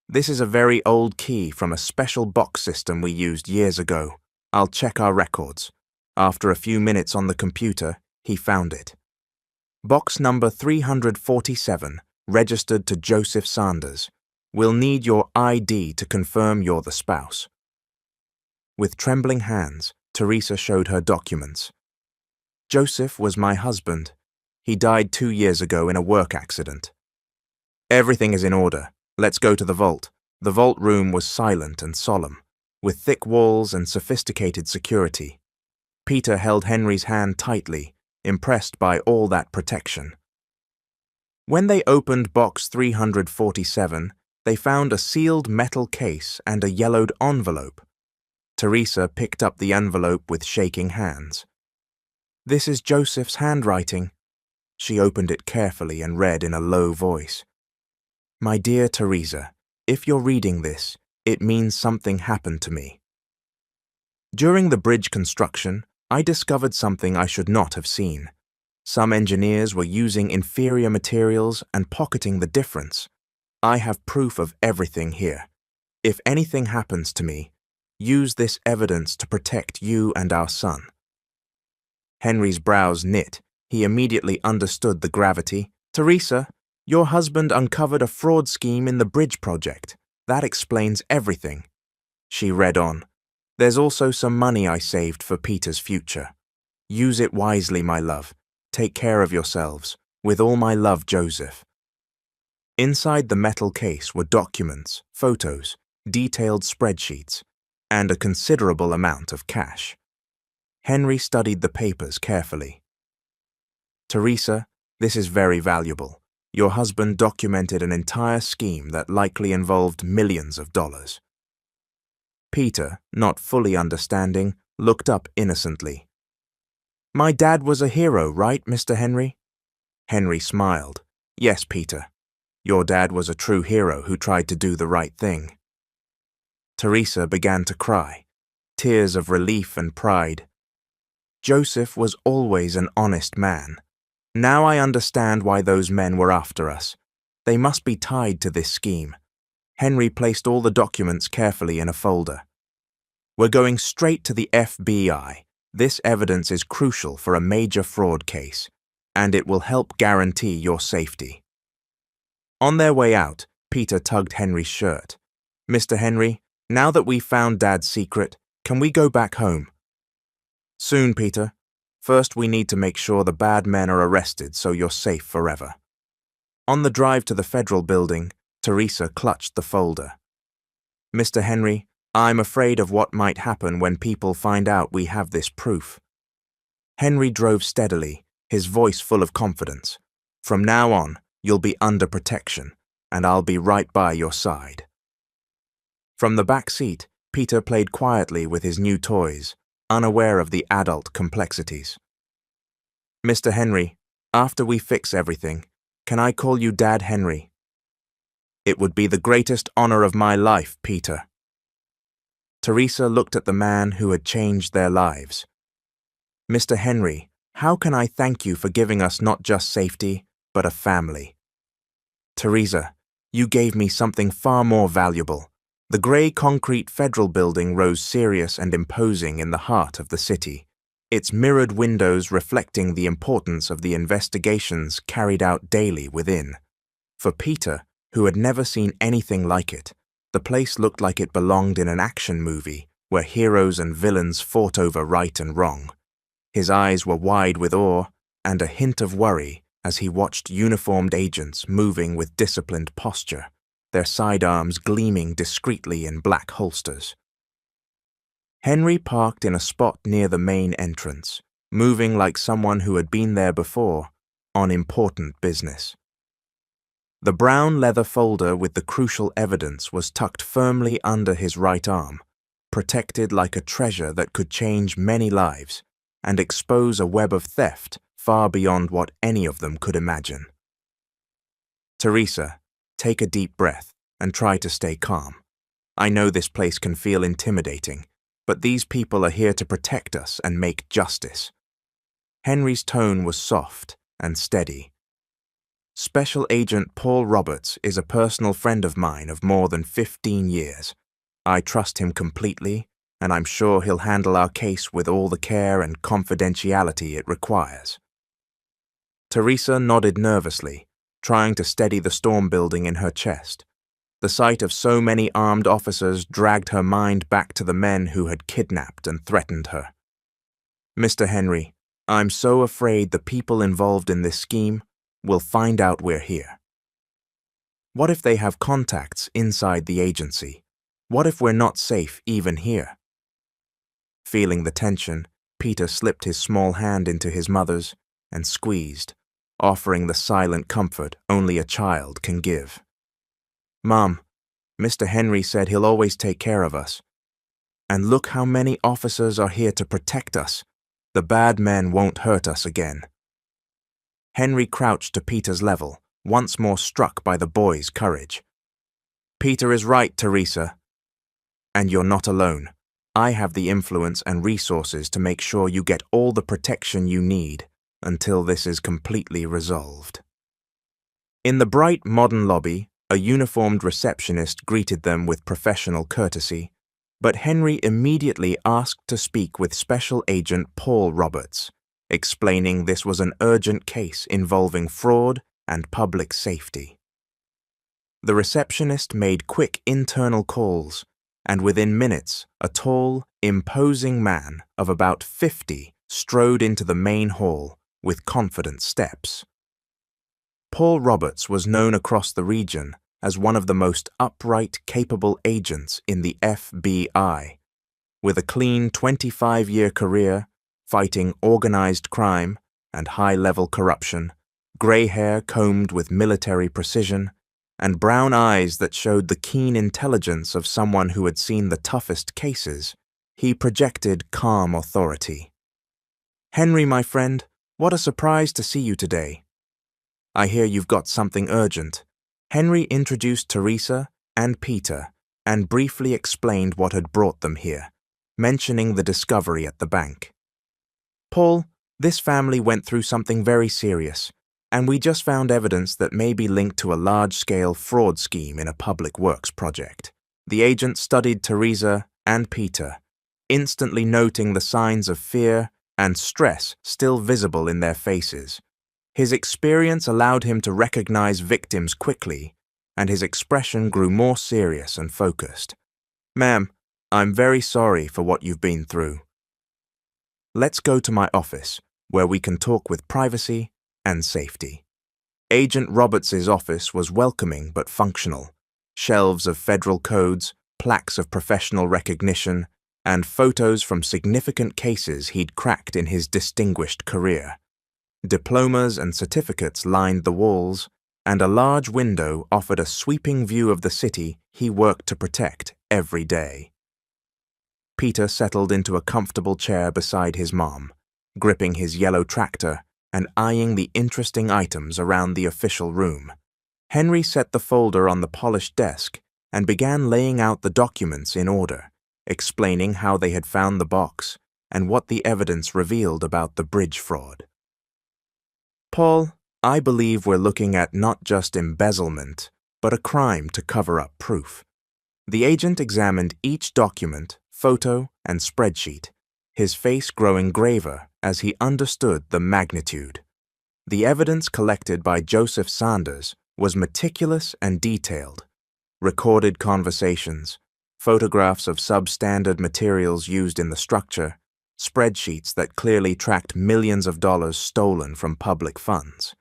"This is a very old key from a special box system we used years ago. I'll check our records." After a few minutes on the computer, he found it. "Box number 347, registered to Joseph Sanders. We'll need your ID to confirm you're the spouse." With trembling hands, Teresa showed her documents. "Joseph was my husband. He died 2 years ago in a work accident." "Everything is in order. Let's go to the vault." The vault room was silent and solemn, with thick walls and sophisticated security. Peter held Henry's hand tightly, impressed by all that protection. When they opened box 347, they found a sealed metal case and a yellowed envelope. Teresa picked up the envelope with shaking hands. "This is Joseph's handwriting." She opened it carefully and read in a low voice. "My dear Teresa, if you're reading this, it means something happened to me. During the bridge construction, I discovered something I should not have seen. Some engineers were using inferior materials and pocketing the difference. I have proof of everything here. If anything happens to me, use this evidence to protect you and our son." Henry's brows knit. He immediately understood the gravity. "Teresa, your husband uncovered a fraud scheme in the bridge project. That explains everything." She read on. "There's also some money I saved for Peter's future. Use it wisely, my love. Take care of yourselves. With all my love, Joseph." Inside the metal case were documents, photos, detailed spreadsheets, and a considerable amount of cash. Henry studied the papers carefully. "Teresa, this is very valuable. Your husband documented an entire scheme that likely involved millions of dollars." Peter, not fully understanding, looked up innocently. "My dad was a hero, right, Mr. Henry?" Henry smiled. "Yes, Peter. Your dad was a true hero who tried to do the right thing." Teresa began to cry, tears of relief and pride. "Joseph was always an honest man. Now I understand why those men were after us. They must be tied to this scheme." Henry placed all the documents carefully in a folder. "We're going straight to the FBI. This evidence is crucial for a major fraud case, and it will help guarantee your safety." On their way out, Peter tugged Henry's shirt. "Mr. Henry, now that we've found Dad's secret, can we go back home?" "Soon, Peter. First, we need to make sure the bad men are arrested so you're safe forever." On the drive to the federal building, Teresa clutched the folder. "Mr. Henry, I'm afraid of what might happen when people find out we have this proof." Henry drove steadily, his voice full of confidence. "From now on, you'll be under protection, and I'll be right by your side." From the back seat, Peter played quietly with his new toys, unaware of the adult complexities. "Mr. Henry, after we fix everything, can I call you Dad Henry?" "It would be the greatest honor of my life, Peter." Teresa looked at the man who had changed their lives. "Mr. Henry, how can I thank you for giving us not just safety, but a family?" "Teresa, you gave me something far more valuable." The grey concrete federal building rose serious and imposing in the heart of the city, its mirrored windows reflecting the importance of the investigations carried out daily within. For Peter, who had never seen anything like it, The place looked like it belonged in an action movie where heroes and villains fought over right and wrong. His eyes were wide with awe and a hint of worry as he watched uniformed agents moving with disciplined posture, their sidearms gleaming discreetly in black holsters. Henry parked in a spot near the main entrance, moving like someone who had been there before, on important business. The brown leather folder with the crucial evidence was tucked firmly under his right arm, protected like a treasure that could change many lives and expose a web of theft far beyond what any of them could imagine. Teresa, take a deep breath and try to stay calm. I know this place can feel intimidating, but these people are here to protect us and make justice. Henry's tone was soft and steady. Special Agent Paul Roberts is a personal friend of mine of more than 15 years. I trust him completely, and I'm sure he'll handle our case with all the care and confidentiality it requires. Teresa nodded nervously, trying to steady the storm building in her chest. The sight of so many armed officers dragged her mind back to the men who had kidnapped and threatened her. Mr. Henry, I'm so afraid the people involved in this scheme will find out we're here. What if they have contacts inside the agency? What if we're not safe even here? Feeling the tension, Peter slipped his small hand into his mother's and squeezed, offering the silent comfort only a child can give. Mom, Mr. Henry said he'll always take care of us. And look how many officers are here to protect us. The bad men won't hurt us again. Henry crouched to Peter's level, once more struck by the boy's courage. Peter is right, Teresa. And you're not alone. I have the influence and resources to make sure you get all the protection you need until this is completely resolved. In the bright modern lobby, a uniformed receptionist greeted them with professional courtesy, but Henry immediately asked to speak with Special Agent Paul Roberts, explaining this was an urgent case involving fraud and public safety. The receptionist made quick internal calls, and within minutes, a tall, imposing man of about 50 strode into the main hall with confident steps. Paul Roberts was known across the region as one of the most upright, capable agents in the FBI, with a clean 25-year career fighting organized crime and high-level corruption, gray hair combed with military precision, and brown eyes that showed the keen intelligence of someone who had seen the toughest cases. He projected calm authority. Henry, my friend, what a surprise to see you today. I hear you've got something urgent. Henry introduced Teresa and Peter and briefly explained what had brought them here, mentioning the discovery at the bank. Paul, this family went through something very serious, and we just found evidence that may be linked to a large-scale fraud scheme in a public works project. The agent studied Teresa and Peter, instantly noting the signs of fear and stress still visible in their faces. His experience allowed him to recognize victims quickly, and his expression grew more serious and focused. Ma'am, I'm very sorry for what you've been through. Let's go to my office, where we can talk with privacy and safety. Agent Roberts' office was welcoming but functional. Shelves of federal codes, plaques of professional recognition, and photos from significant cases he'd cracked in his distinguished career. Diplomas and certificates lined the walls, and a large window offered a sweeping view of the city he worked to protect every day. Peter settled into a comfortable chair beside his mom, gripping his yellow tractor and eyeing the interesting items around the official room. Henry set the folder on the polished desk and began laying out the documents in order, explaining how they had found the box and what the evidence revealed about the bridge fraud. Paul, I believe we're looking at not just embezzlement, but a crime to cover up proof. The agent examined each document, photo, and spreadsheet, his face growing graver as he understood the magnitude. The evidence collected by Joseph Sanders was meticulous and detailed, recorded conversations, photographs of substandard materials used in the structure, spreadsheets that clearly tracked millions of dollars stolen from public funds.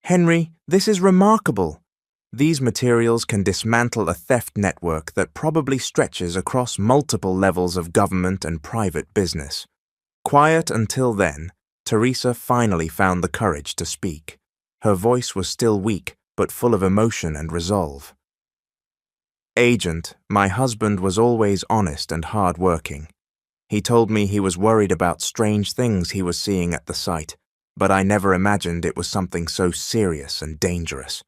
"Henry, this is remarkable. These materials can dismantle a theft network that probably stretches across multiple levels of government and private business." Quiet until then, Teresa finally found the courage to speak. Her voice was still weak, but full of emotion and resolve. "Agent, my husband was always honest and hard-working. He told me he was worried about strange things he was seeing at the site, but I never imagined it was something so serious and dangerous."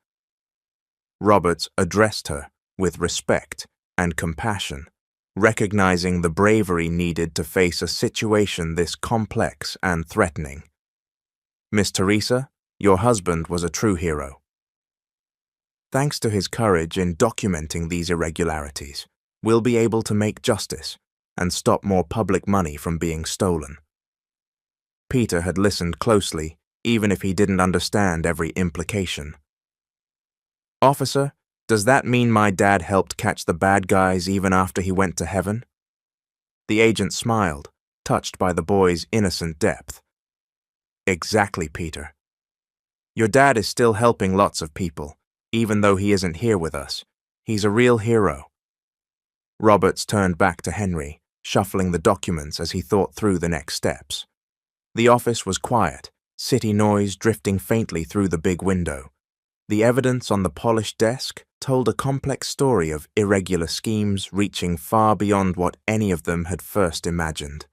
Roberts addressed her with respect and compassion, recognizing the bravery needed to face a situation this complex and threatening. "Miss Teresa, your husband was a true hero. Thanks to his courage in documenting these irregularities, we'll be able to make justice and stop more public money from being stolen." Peter had listened closely, even if he didn't understand every implication. "Officer, does that mean my dad helped catch the bad guys even after he went to heaven?" The agent smiled, touched by the boy's innocent depth. "Exactly, Peter. Your dad is still helping lots of people, even though he isn't here with us. He's a real hero." Roberts turned back to Henry, shuffling the documents as he thought through the next steps. The office was quiet, city noise drifting faintly through the big window. The evidence on the polished desk told a complex story of irregular schemes reaching far beyond what any of them had first imagined.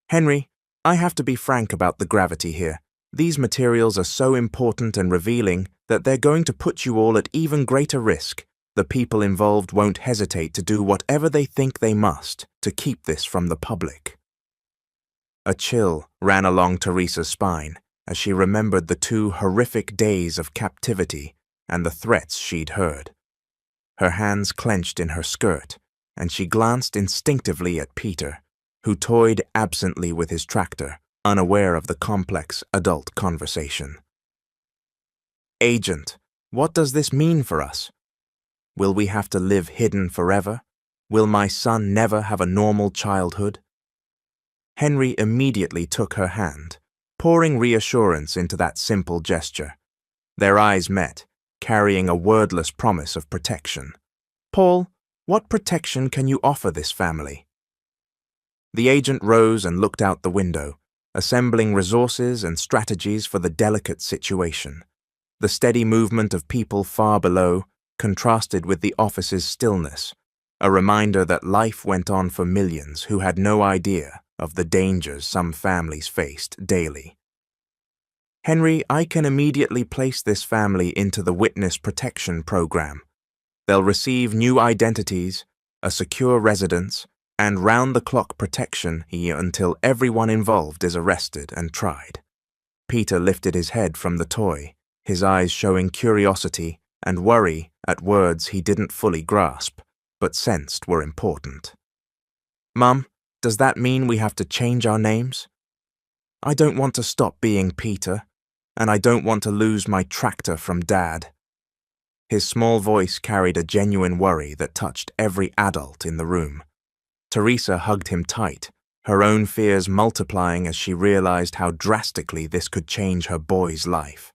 "Henry, I have to be frank about the gravity here. These materials are so important and revealing that they're going to put you all at even greater risk. The people involved won't hesitate to do whatever they think they must to keep this from the public." A chill ran along Teresa's spine as she remembered the 2 horrific days of captivity and the threats she'd heard. Her hands clenched in her skirt, and she glanced instinctively at Peter, who toyed absently with his tractor, unaware of the complex adult conversation. "Agent, what does this mean for us? Will we have to live hidden forever? Will my son never have a normal childhood?" Henry immediately took her hand, pouring reassurance into that simple gesture. Their eyes met, carrying a wordless promise of protection. "Paul, what protection can you offer this family?" The agent rose and looked out the window, assembling resources and strategies for the delicate situation. The steady movement of people far below contrasted with the office's stillness, a reminder that life went on for millions who had no idea of the dangers some families faced daily. "Henry, I can immediately place this family into the Witness Protection Program. They'll receive new identities, a secure residence, and round-the-clock protection until everyone involved is arrested and tried." Peter lifted his head from the toy, his eyes showing curiosity and worry at words he didn't fully grasp, but sensed were important. "Mum, does that mean we have to change our names? I don't want to stop being Peter, and I don't want to lose my tractor from Dad." His small voice carried a genuine worry that touched every adult in the room. Teresa hugged him tight, her own fears multiplying as she realized how drastically this could change her boy's life.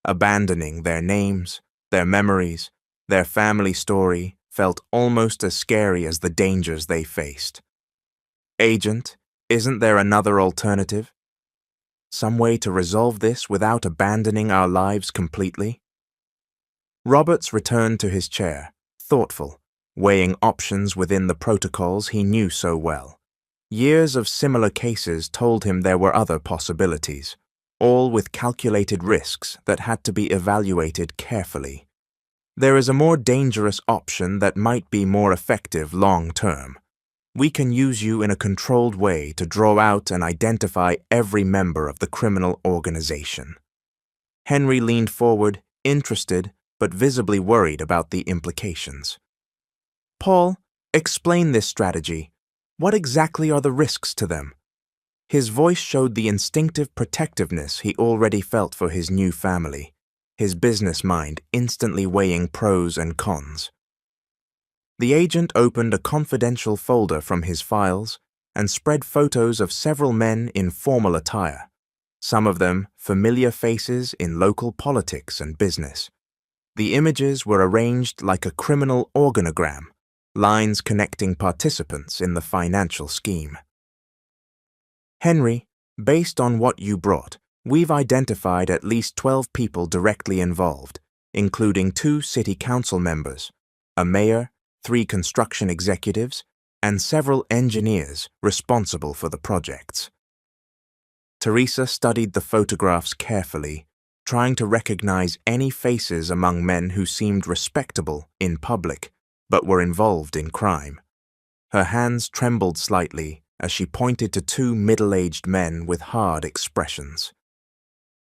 Abandoning their names, their memories, their family story felt almost as scary as the dangers they faced. "Agent, isn't there another alternative? Some way to resolve this without abandoning our lives completely?" Roberts returned to his chair, thoughtful, weighing options within the protocols he knew so well. Years of similar cases told him there were other possibilities, all with calculated risks that had to be evaluated carefully. "There is a more dangerous option that might be more effective long-term. We can use you in a controlled way to draw out and identify every member of the criminal organization." Henry leaned forward, interested, but visibly worried about the implications. "Paul, explain this strategy. What exactly are the risks to them?" His voice showed the instinctive protectiveness he already felt for his new family. his business mind instantly weighing pros and cons. The agent opened a confidential folder from his files and spread photos of several men in formal attire, some of them familiar faces in local politics and business. The images were arranged like a criminal organogram, lines connecting participants in the financial scheme. Henry, based on what you brought, we've identified at least 12 people directly involved, including 2 city council members, a mayor, 3 construction executives, and several engineers responsible for the projects. Teresa studied the photographs carefully, trying to recognize any faces among men who seemed respectable in public but were involved in crime. Her hands trembled slightly as she pointed to 2 middle-aged men with hard expressions.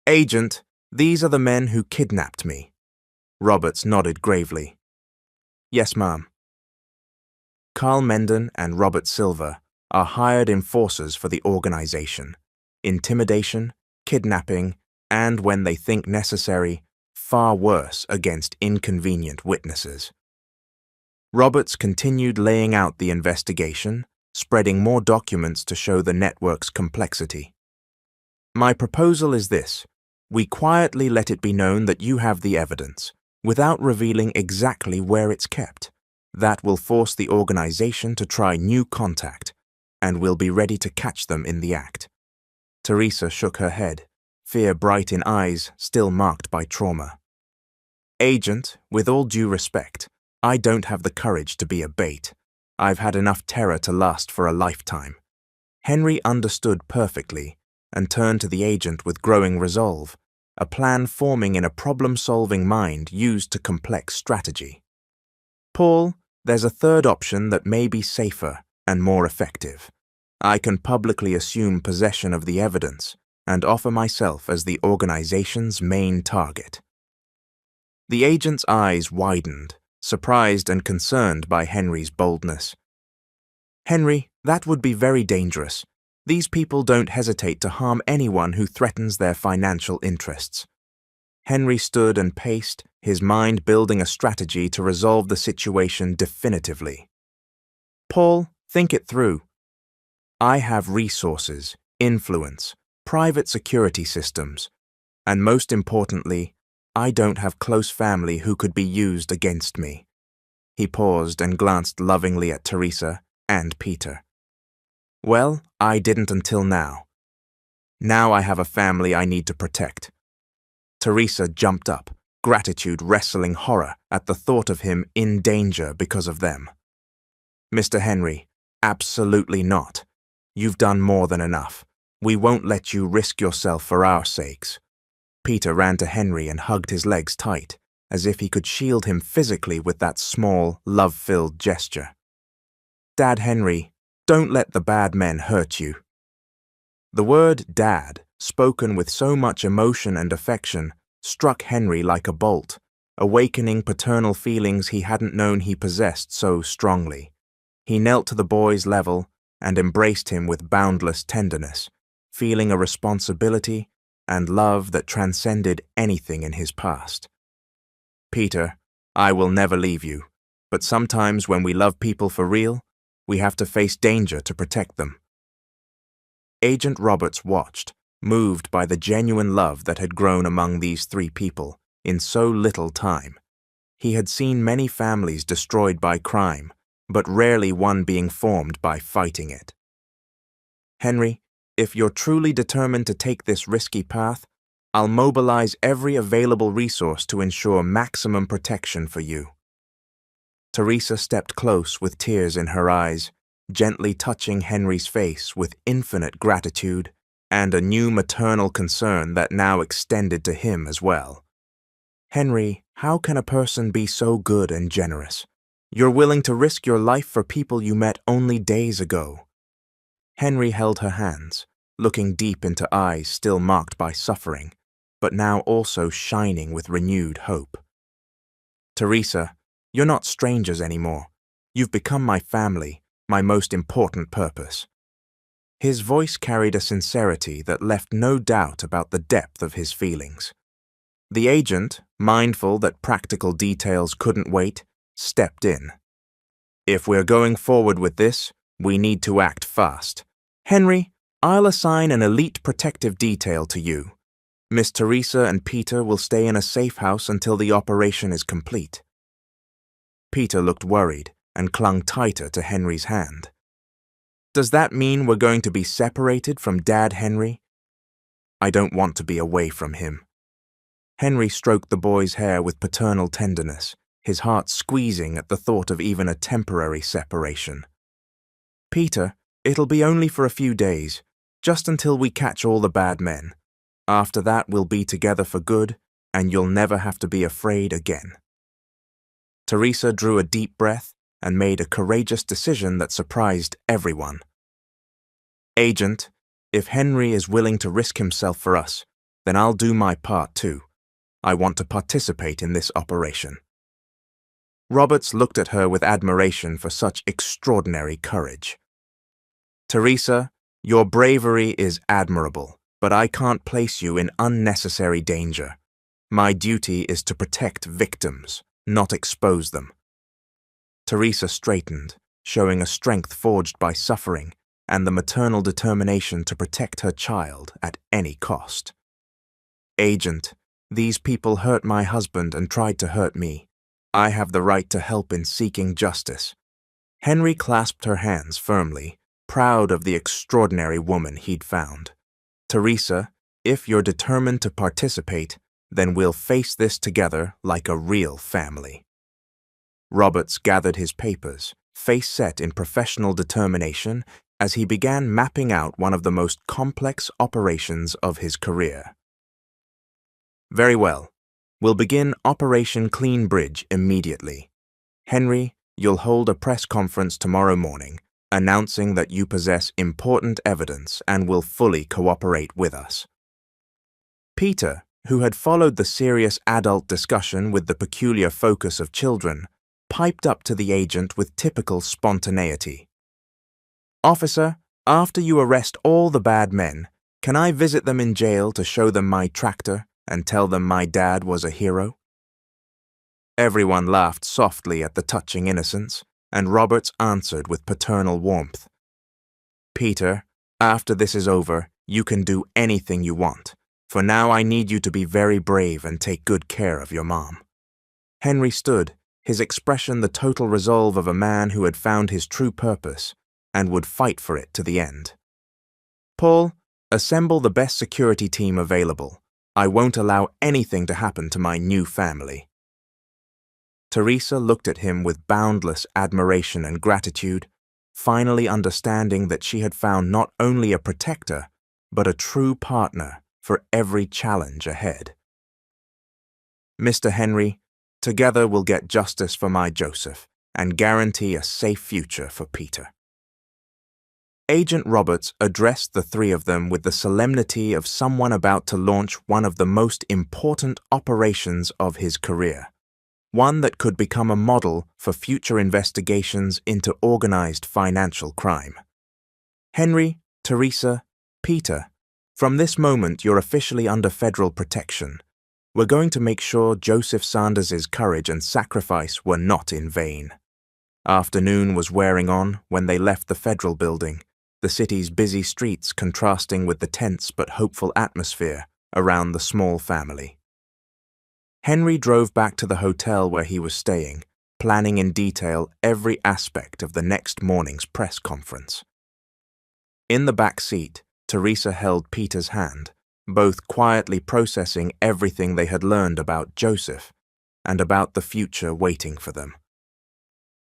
"Agent, these are the men who kidnapped me." Roberts nodded gravely. "Yes, ma'am." Carl Menden and Robert Silver are hired enforcers for the organization. Intimidation, kidnapping, and, when they think necessary, far worse against inconvenient witnesses. Roberts continued laying out the investigation, spreading more documents to show the network's complexity. "My proposal is this. We quietly let it be known that you have the evidence, without revealing exactly where it's kept. That will force the organization to try new contact, and we'll be ready to catch them in the act." Teresa shook her head, fear bright in eyes still marked by trauma. "Agent, with all due respect, I don't have the courage to be a bait. I've had enough terror to last for a lifetime." Henry understood perfectly and turned to the agent with growing resolve, a plan forming in a problem-solving mind used to complex strategy. "Paul, there's a third option that may be safer and more effective. I can publicly assume possession of the evidence and offer myself as the organization's main target." The agent's eyes widened, surprised and concerned by Henry's boldness. "Henry, that would be very dangerous. These people don't hesitate to harm anyone who threatens their financial interests." Henry stood and paced, his mind building a strategy to resolve the situation definitively. "Paul, think it through. I have resources, influence, private security systems, and most importantly, I don't have close family who could be used against me." He paused and glanced lovingly at Teresa and Peter. "Well, I didn't until now. Now I have a family I need to protect." Teresa jumped up, gratitude wrestling horror at the thought of him in danger because of them. "Mr. Henry, absolutely not. You've done more than enough. We won't let you risk yourself for our sakes." Peter ran to Henry and hugged his legs tight, as if he could shield him physically with that small, love-filled gesture. "Dad Henry, don't let the bad men hurt you." The word "dad," spoken with so much emotion and affection, struck Henry like a bolt, awakening paternal feelings he hadn't known he possessed so strongly. He knelt to the boy's level and embraced him with boundless tenderness, feeling a responsibility and love that transcended anything in his past. "Peter, I will never leave you, but sometimes when we love people for real, we have to face danger to protect them." Agent Roberts watched, moved by the genuine love that had grown among these 3 people in so little time. He had seen many families destroyed by crime, but rarely one being formed by fighting it. "Henry, if you're truly determined to take this risky path, I'll mobilize every available resource to ensure maximum protection for you." Teresa stepped close with tears in her eyes, gently touching Henry's face with infinite gratitude and a new maternal concern that now extended to him as well. "Henry, how can a person be so good and generous? You're willing to risk your life for people you met only days ago." Henry held her hands, looking deep into eyes still marked by suffering, but now also shining with renewed hope. "Teresa, you're not strangers anymore. You've become my family, my most important purpose." His voice carried a sincerity that left no doubt about the depth of his feelings. The agent, mindful that practical details couldn't wait, stepped in. If we're going forward with this, we need to act fast. Henry, I'll assign an elite protective detail to you. Miss Teresa and Peter will stay in a safe house until the operation is complete. Peter looked worried and clung tighter to Henry's hand. Does that mean we're going to be separated from Dad Henry? I don't want to be away from him. Henry stroked the boy's hair with paternal tenderness, his heart squeezing at the thought of even a temporary separation. Peter, it'll be only for a few days, just until we catch all the bad men. After that, we'll be together for good, and you'll never have to be afraid again. Teresa drew a deep breath and made a courageous decision that surprised everyone. Agent, if Henry is willing to risk himself for us, then I'll do my part too. I want to participate in this operation. Roberts looked at her with admiration for such extraordinary courage. Teresa, your bravery is admirable, but I can't place you in unnecessary danger. My duty is to protect victims, not expose them. Teresa straightened, showing a strength forged by suffering and the maternal determination to protect her child at any cost. Agent, these people hurt my husband and tried to hurt me. I have the right to help in seeking justice. Henry clasped her hands firmly, proud of the extraordinary woman he'd found. Teresa, if you're determined to participate, then we'll face this together like a real family. Roberts gathered his papers, face set in professional determination, as he began mapping out one of the most complex operations of his career. Very well. We'll begin Operation Clean Bridge immediately. Henry, you'll hold a press conference tomorrow morning, announcing that you possess important evidence and will fully cooperate with us. Peter, who had followed the serious adult discussion with the peculiar focus of children, piped up to the agent with typical spontaneity. Officer, after you arrest all the bad men, can I visit them in jail to show them my tractor and tell them my dad was a hero? Everyone laughed softly at the touching innocence, and Roberts answered with paternal warmth. Peter, after this is over, you can do anything you want. For now I need you to be very brave and take good care of your mom. Henry stood, his expression the total resolve of a man who had found his true purpose and would fight for it to the end. Paul, assemble the best security team available. I won't allow anything to happen to my new family. Teresa looked at him with boundless admiration and gratitude, finally understanding that she had found not only a protector, but a true partner for every challenge ahead. Mr. Henry, together we'll get justice for my Joseph and guarantee a safe future for Peter. Agent Roberts addressed the three of them with the solemnity of someone about to launch one of the most important operations of his career, one that could become a model for future investigations into organized financial crime. Henry, Teresa, Peter, from this moment you're officially under federal protection. We're going to make sure Joseph Sanders's courage and sacrifice were not in vain. Afternoon was wearing on when they left the federal building, the city's busy streets contrasting with the tense but hopeful atmosphere around the small family. Henry drove back to the hotel where he was staying, planning in detail every aspect of the next morning's press conference. In the back seat, Teresa held Peter's hand, both quietly processing everything they had learned about Joseph and about the future waiting for them.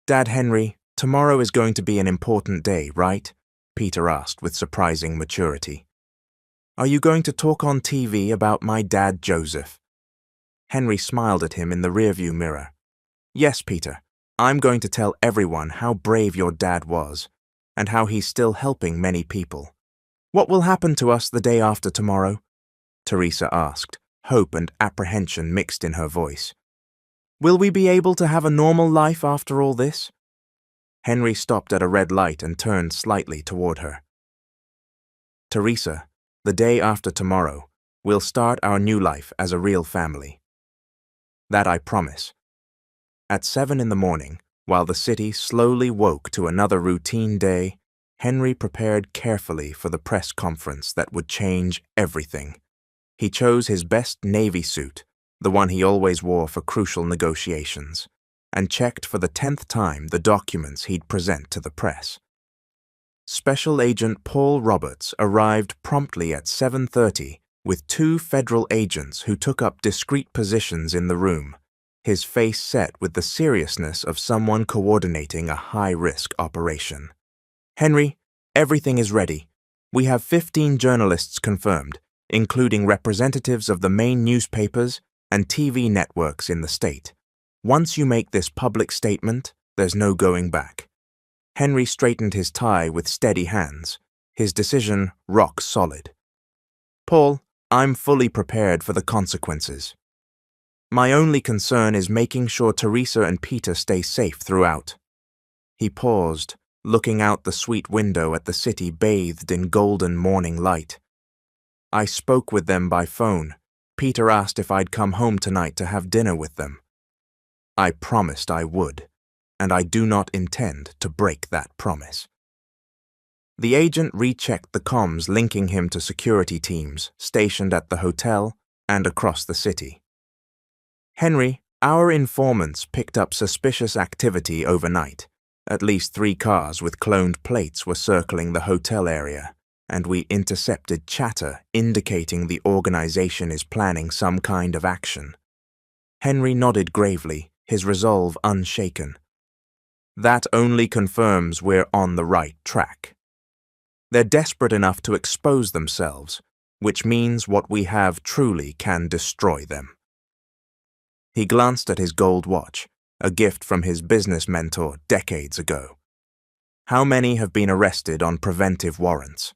Dad Henry, tomorrow is going to be an important day, right? Peter asked with surprising maturity. Are you going to talk on TV about my dad Joseph? Henry smiled at him in the rearview mirror. Yes, Peter, I'm going to tell everyone how brave your dad was and how he's still helping many people. What will happen to us the day after tomorrow? Teresa asked, hope and apprehension mixed in her voice. Will we be able to have a normal life after all this? Henry stopped at a red light and turned slightly toward her. Teresa, the day after tomorrow, We'll start our new life as a real family. That I promise. At 7 in the morning, while the city slowly woke to another routine day, Henry prepared carefully for the press conference that would change everything. He chose his best Navy suit, the one he always wore for crucial negotiations, and checked for the 10th time the documents he'd present to the press. Special Agent Paul Roberts arrived promptly at 7:30 with 2 federal agents who took up discreet positions in the room, his face set with the seriousness of someone coordinating a high-risk operation. "Henry, everything is ready. We have 15 journalists confirmed, including representatives of the main newspapers and TV networks in the state. Once you make this public statement, there's no going back." Henry straightened his tie with steady hands, his decision rock solid. "Paul, I'm fully prepared for the consequences. My only concern is making sure Teresa and Peter stay safe throughout." He paused, looking out the suite window at the city bathed in golden morning light. "I spoke with them by phone. Peter asked if I'd come home tonight to have dinner with them. I promised I would, and I do not intend to break that promise." The agent rechecked the comms linking him to security teams stationed at the hotel and across the city. "Henry, our informants picked up suspicious activity overnight. At least 3 cars with cloned plates were circling the hotel area, and we intercepted chatter indicating the organization is planning some kind of action." Henry nodded gravely, his resolve unshaken. "That only confirms we're on the right track. They're desperate enough to expose themselves, which means what we have truly can destroy them." He glanced at his gold watch, a gift from his business mentor decades ago. "How many have been arrested on preventive warrants?"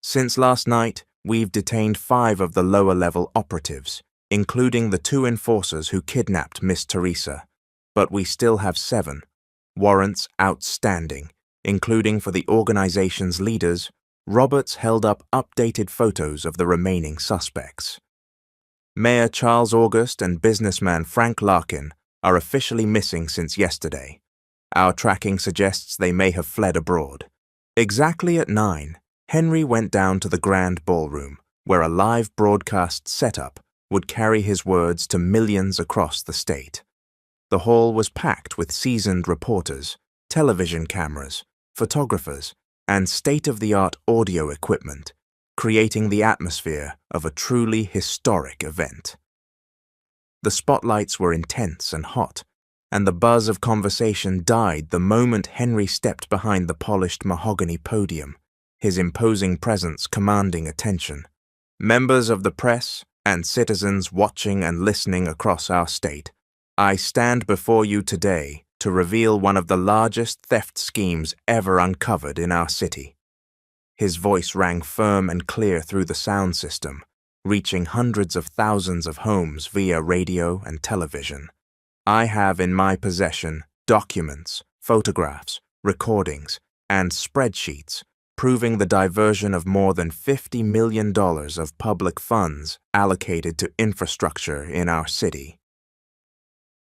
"Since last night, we've detained 5 of the lower-level operatives, including the 2 enforcers who kidnapped Miss Teresa, but we still have 7. Warrants outstanding, including for the organization's leaders." Roberts held up updated photos of the remaining suspects. "Mayor Charles August and businessman Frank Larkin are officially missing since yesterday. Our tracking suggests they may have fled abroad." Exactly at 9, Henry went down to the grand ballroom, where a live broadcast setup would carry his words to millions across the state. The hall was packed with seasoned reporters, television cameras, photographers, and state-of-the-art audio equipment, creating the atmosphere of a truly historic event. The spotlights were intense and hot, and the buzz of conversation died the moment Henry stepped behind the polished mahogany podium, his imposing presence commanding attention. "Members of the press and citizens watching and listening across our state, I stand before you today to reveal one of the largest theft schemes ever uncovered in our city." His voice rang firm and clear through the sound system, reaching hundreds of thousands of homes via radio and television. "I have in my possession documents, photographs, recordings, and spreadsheets proving the diversion of more than $50 million of public funds allocated to infrastructure in our city."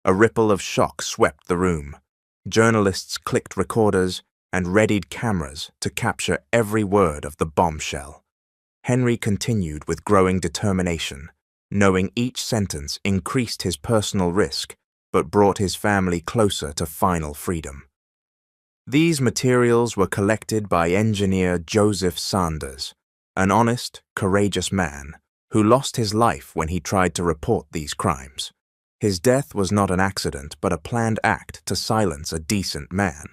A ripple of shock swept the room. Journalists clicked recorders and readied cameras to capture every word of the bombshell. Henry continued with growing determination, knowing each sentence increased his personal risk but brought his family closer to final freedom. These materials were collected by engineer Joseph Sanders, an honest, courageous man who lost his life when he tried to report these crimes. His death was not an accident but a planned act to silence a decent man.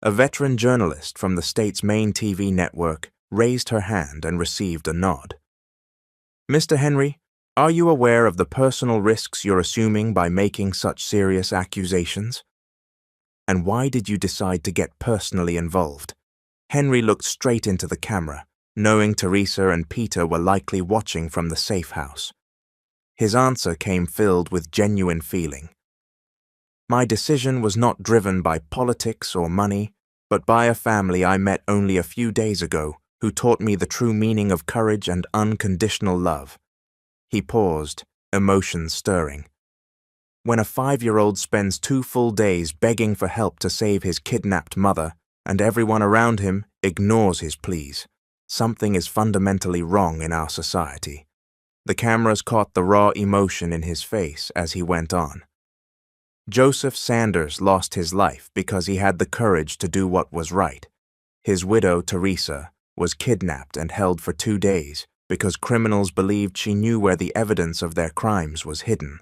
A veteran journalist from the state's main TV network raised her hand and received a nod. "Mr. Henry, are you aware of the personal risks you're assuming by making such serious accusations? And why did you decide to get personally involved?" Henry looked straight into the camera, knowing Teresa and Peter were likely watching from the safe house. His answer came filled with genuine feeling. "My decision was not driven by politics or money, but by a family I met only a few days ago who taught me the true meaning of courage and unconditional love. He paused, emotions stirring. When a 5-year-old spends 2 full days begging for help to save his kidnapped mother, and everyone around him ignores his pleas, something is fundamentally wrong in our society. The cameras caught the raw emotion in his face as he went on. Joseph Sanders lost his life because he had the courage to do what was right. His widow, Teresa, was kidnapped and held for 2 days because criminals believed she knew where the evidence of their crimes was hidden.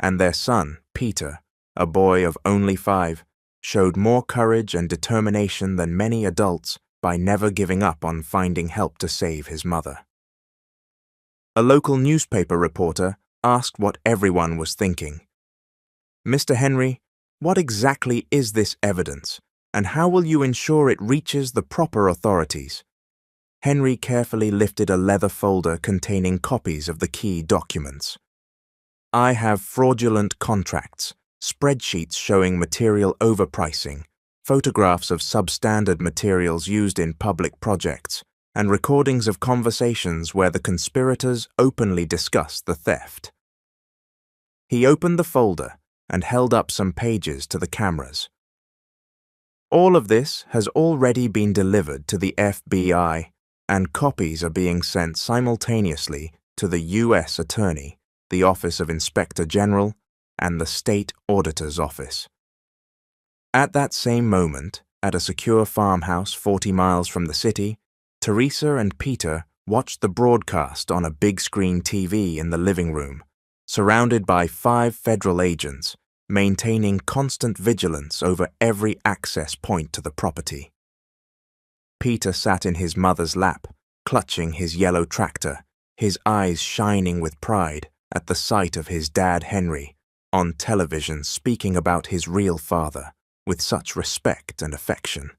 And their son, Peter, a boy of only 5, showed more courage and determination than many adults by never giving up on finding help to save his mother. A local newspaper reporter asked what everyone was thinking. "Mr. Henry, what exactly is this evidence, and how will you ensure it reaches the proper authorities?" Henry carefully lifted a leather folder containing copies of the key documents. "I have fraudulent contracts, spreadsheets showing material overpricing, photographs of substandard materials used in public projects, and recordings of conversations where the conspirators openly discussed the theft." He opened the folder and held up some pages to the cameras. "All of this has already been delivered to the FBI, and copies are being sent simultaneously to the U.S. Attorney, the Office of Inspector General, and the State Auditor's Office." At that same moment, at a secure farmhouse 40 miles from the city, Teresa and Peter watched the broadcast on a big-screen TV in the living room, surrounded by 5 federal agents, maintaining constant vigilance over every access point to the property. Peter sat in his mother's lap, clutching his yellow tractor, his eyes shining with pride at the sight of his dad Henry, on television speaking about his real father, with such respect and affection.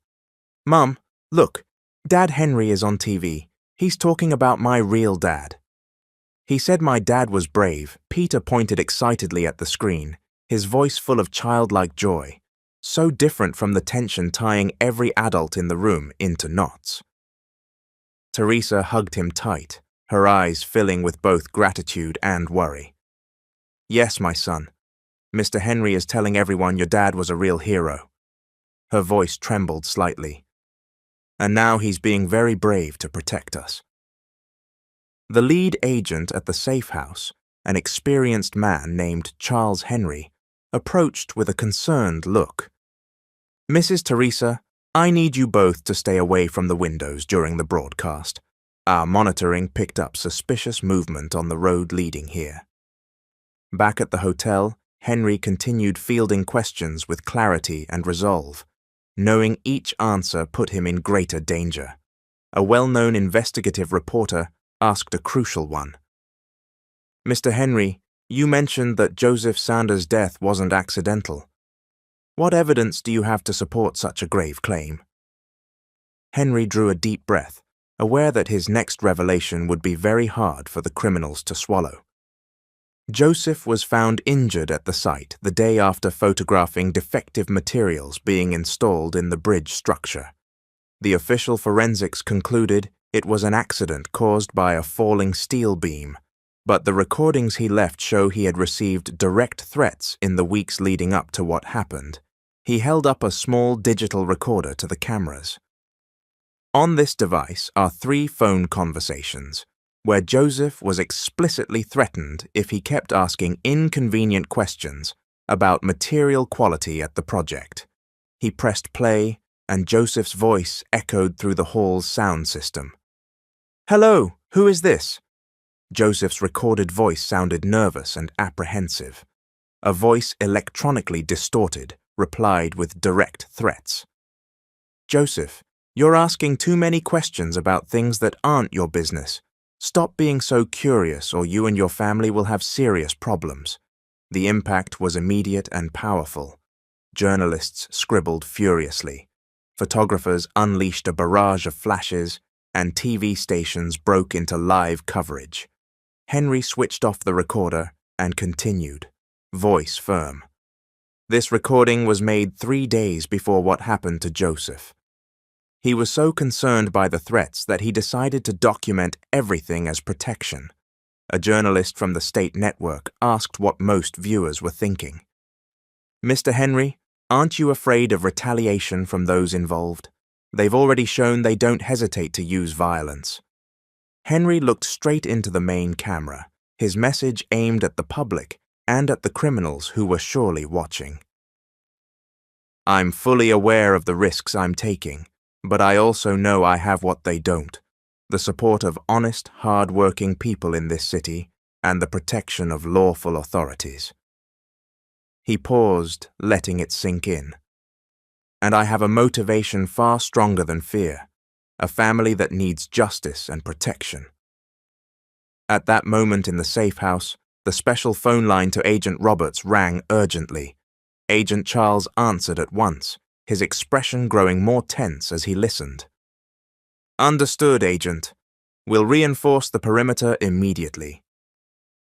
"Mum, look, Dad Henry is on TV. He's talking about my real dad." He said my dad was brave. Peter pointed excitedly at the screen, his voice full of childlike joy, so different from the tension tying every adult in the room into knots. Teresa hugged him tight, her eyes filling with both gratitude and worry. "Yes, my son. Mr. Henry is telling everyone your dad was a real hero." Her voice trembled slightly. "And now he's being very brave to protect us." The lead agent at the safe house, an experienced man named Charles Henry, approached with a concerned look. "Mrs. Teresa, I need you both to stay away from the windows during the broadcast. Our monitoring picked up suspicious movement on the road leading here." Back at the hotel, Henry continued fielding questions with clarity and resolve, knowing each answer put him in greater danger. A well-known investigative reporter asked a crucial one. "Mr. Henry, you mentioned that Joseph Sanders' death wasn't accidental. What evidence do you have to support such a grave claim?" Henry drew a deep breath, aware that his next revelation would be very hard for the criminals to swallow. Joseph was found injured at the site the day after photographing defective materials being installed in the bridge structure. The official forensics concluded it was an accident caused by a falling steel beam, but the recordings he left show he had received direct threats in the weeks leading up to what happened. He held up a small digital recorder to the cameras. On this device are 3 phone conversations, where Joseph was explicitly threatened if he kept asking inconvenient questions about material quality at the project. He pressed play, and Joseph's voice echoed through the hall's sound system. "Hello, who is this?" Joseph's recorded voice sounded nervous and apprehensive. A voice electronically distorted replied with direct threats. "Joseph, you're asking too many questions about things that aren't your business. Stop being so curious or you and your family will have serious problems." The impact was immediate and powerful. Journalists scribbled furiously. Photographers unleashed a barrage of flashes, and TV stations broke into live coverage. Henry switched off the recorder and continued, voice firm. "This recording was made 3 days before what happened to Joseph. He was so concerned by the threats that he decided to document everything as protection. A journalist from the state network asked what most viewers were thinking. "Mr. Henry, aren't you afraid of retaliation from those involved? They've already shown they don't hesitate to use violence." Henry looked straight into the main camera, his message aimed at the public and at the criminals who were surely watching. "I'm fully aware of the risks I'm taking, but I also know I have what they don't: the support of honest, hard-working people in this city and the protection of lawful authorities." He paused, letting it sink in. "And I have a motivation far stronger than fear, a family that needs justice and protection." At that moment in the safe house, the special phone line to Agent Roberts rang urgently. Agent Charles answered at once, his expression growing more tense as he listened. "Understood, Agent. We'll reinforce the perimeter immediately."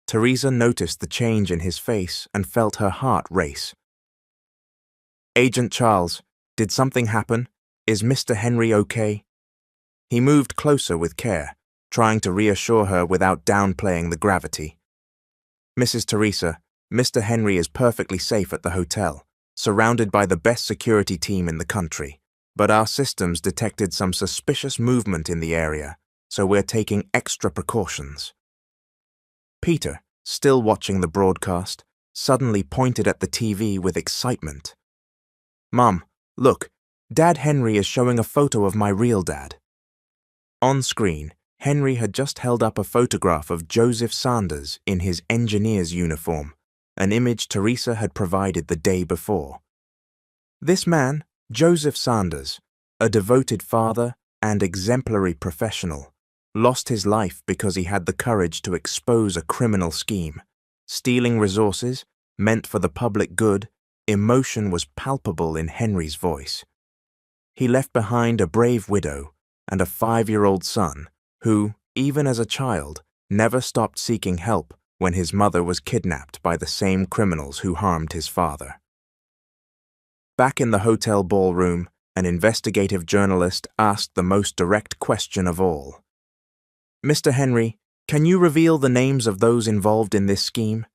Teresa noticed the change in his face and felt her heart race. "Agent Charles, did something happen? Is Mr. Henry okay?" He moved closer with care, trying to reassure her without downplaying the gravity. "Mrs. Teresa, Mr. Henry is perfectly safe at the hotel, surrounded by the best security team in the country, but our systems detected some suspicious movement in the area, so we're taking extra precautions." Peter, still watching the broadcast, suddenly pointed at the TV with excitement. "Mom, look, Dad Henry is showing a photo of my real dad." On screen, Henry had just held up a photograph of Joseph Sanders in his engineer's uniform, an image Teresa had provided the day before. This man, Joseph Sanders, a devoted father and exemplary professional, lost his life because he had the courage to expose a criminal scheme. Stealing resources, meant for the public good, emotion was palpable in Henry's voice. He left behind a brave widow and a 5-year-old son who, even as a child, never stopped seeking help when his mother was kidnapped by the same criminals who harmed his father. Back in the hotel ballroom, an investigative journalist asked the most direct question of all. "Mr. Henry, can you reveal the names of those involved in this scheme?"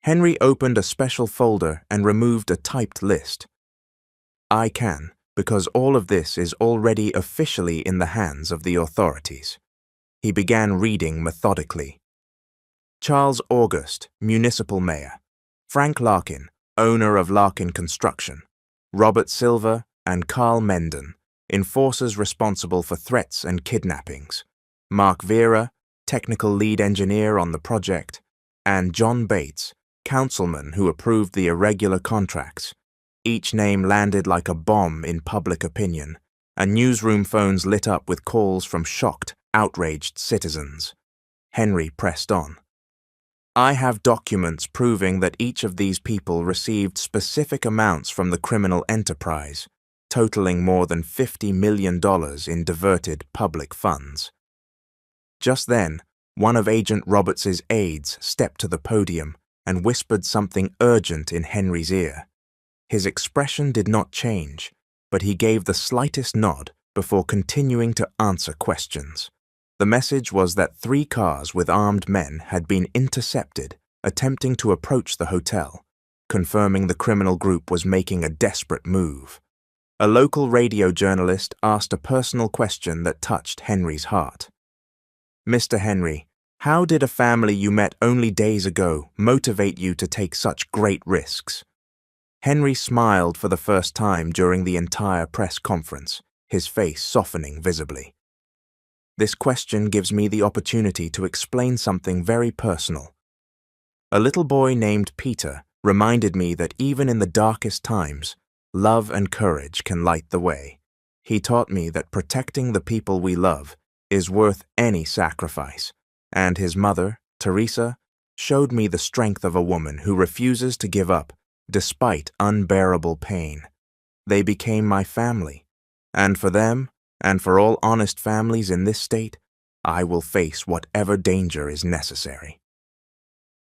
Henry opened a special folder and removed a typed list. "I can, because all of this is already officially in the hands of the authorities." He began reading methodically. Charles August, municipal mayor; Frank Larkin, owner of Larkin Construction; Robert Silver and Carl Menden, enforcers responsible for threats and kidnappings; Mark Vera, technical lead engineer on the project; and John Bates, councilman who approved the irregular contracts. Each name landed like a bomb in public opinion, and newsroom phones lit up with calls from shocked, outraged citizens. Henry pressed on. "I have documents proving that each of these people received specific amounts from the criminal enterprise, totaling more than $50 million in diverted public funds." Just then, one of Agent Roberts's aides stepped to the podium and whispered something urgent in Henry's ear. His expression did not change, but he gave the slightest nod before continuing to answer questions. The message was that 3 cars with armed men had been intercepted, attempting to approach the hotel, confirming the criminal group was making a desperate move. A local radio journalist asked a personal question that touched Henry's heart. "Mr. Henry, how did a family you met only days ago motivate you to take such great risks?" Henry smiled for the first time during the entire press conference, his face softening visibly. "This question gives me the opportunity to explain something very personal. A little boy named Peter reminded me that even in the darkest times, love and courage can light the way. He taught me that protecting the people we love is worth any sacrifice, and his mother, Teresa, showed me the strength of a woman who refuses to give up despite unbearable pain. They became my family, and for them, and for all honest families in this state, I will face whatever danger is necessary."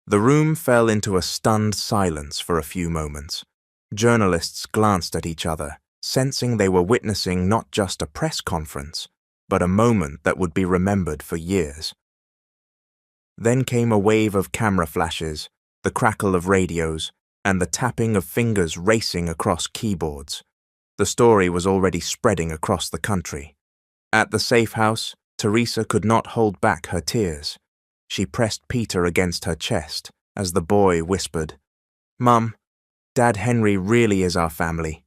The room fell into a stunned silence for a few moments. Journalists glanced at each other, sensing they were witnessing not just a press conference, but a moment that would be remembered for years. Then came a wave of camera flashes, the crackle of radios, and the tapping of fingers racing across keyboards. The story was already spreading across the country. At the safe house, Teresa could not hold back her tears. She pressed Peter against her chest as the boy whispered, "Mum, Dad Henry really is our family."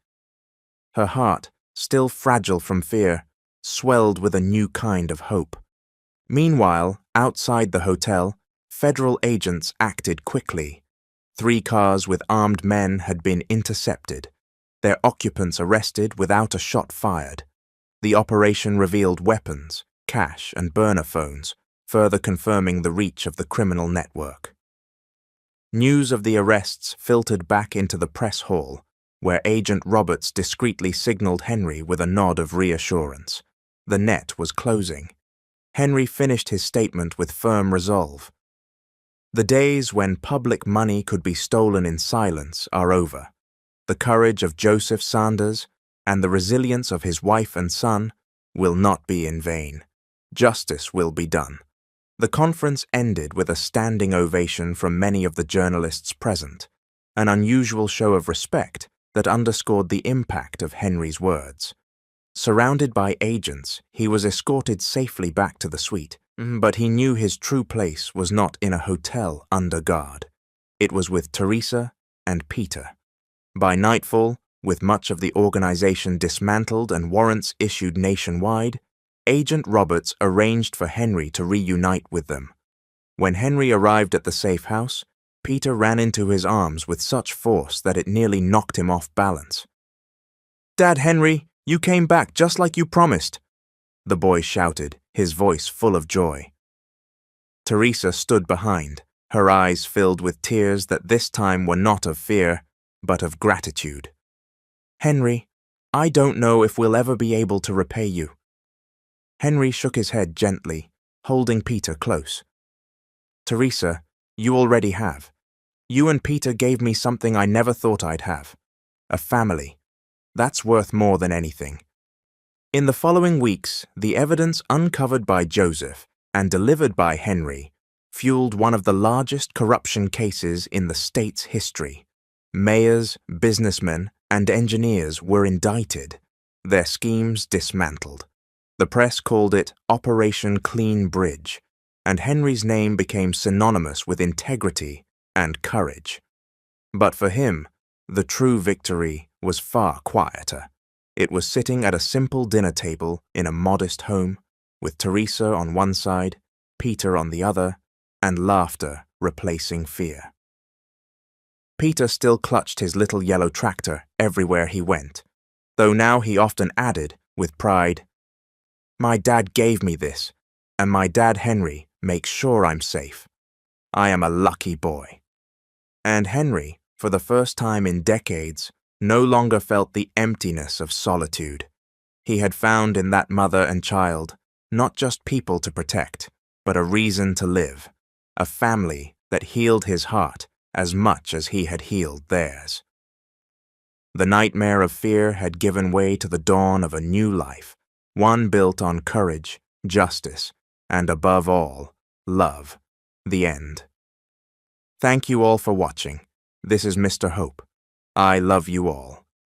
Her heart, still fragile from fear, swelled with a new kind of hope. Meanwhile, outside the hotel, federal agents acted quickly. 3 cars with armed men had been intercepted, their occupants arrested without a shot fired. The operation revealed weapons, cash, and burner phones, further confirming the reach of the criminal network. News of the arrests filtered back into the press hall, where Agent Roberts discreetly signaled Henry with a nod of reassurance. The net was closing. Henry finished his statement with firm resolve. The days when public money could be stolen in silence are over. The courage of Joseph Sanders and the resilience of his wife and son will not be in vain. Justice will be done. The conference ended with a standing ovation from many of the journalists present, an unusual show of respect that underscored the impact of Henry's words. Surrounded by agents, he was escorted safely back to the suite, but he knew his true place was not in a hotel under guard. It was with Teresa and Peter. By nightfall, with much of the organization dismantled and warrants issued nationwide, Agent Roberts arranged for Henry to reunite with them. When Henry arrived at the safe house, Peter ran into his arms with such force that it nearly knocked him off balance. "Dad Henry, you came back just like you promised," the boy shouted, his voice full of joy. Teresa stood behind, her eyes filled with tears that this time were not of fear, but of gratitude. "Henry, I don't know if we'll ever be able to repay you." Henry shook his head gently, holding Peter close. "Teresa, you already have. You and Peter gave me something I never thought I'd have. A family. That's worth more than anything." In the following weeks, the evidence uncovered by Joseph and delivered by Henry fueled one of the largest corruption cases in the state's history. Mayors, businessmen, and engineers were indicted, their schemes dismantled. The press called it Operation Clean Bridge, and Henry's name became synonymous with integrity and courage. But for him, the true victory was far quieter. It was sitting at a simple dinner table in a modest home, with Teresa on one side, Peter on the other, and laughter replacing fear. Peter still clutched his little yellow tractor everywhere he went, though now he often added, with pride, "My dad gave me this, and my dad Henry makes sure I'm safe. I am a lucky boy." And Henry, for the first time in decades, no longer felt the emptiness of solitude. He had found in that mother and child not just people to protect, but a reason to live, a family that healed his heart as much as he had healed theirs. The nightmare of fear had given way to the dawn of a new life, one built on courage, justice, and above all, love. The end. Thank you all for watching. This is Mr. Hope. I love you all.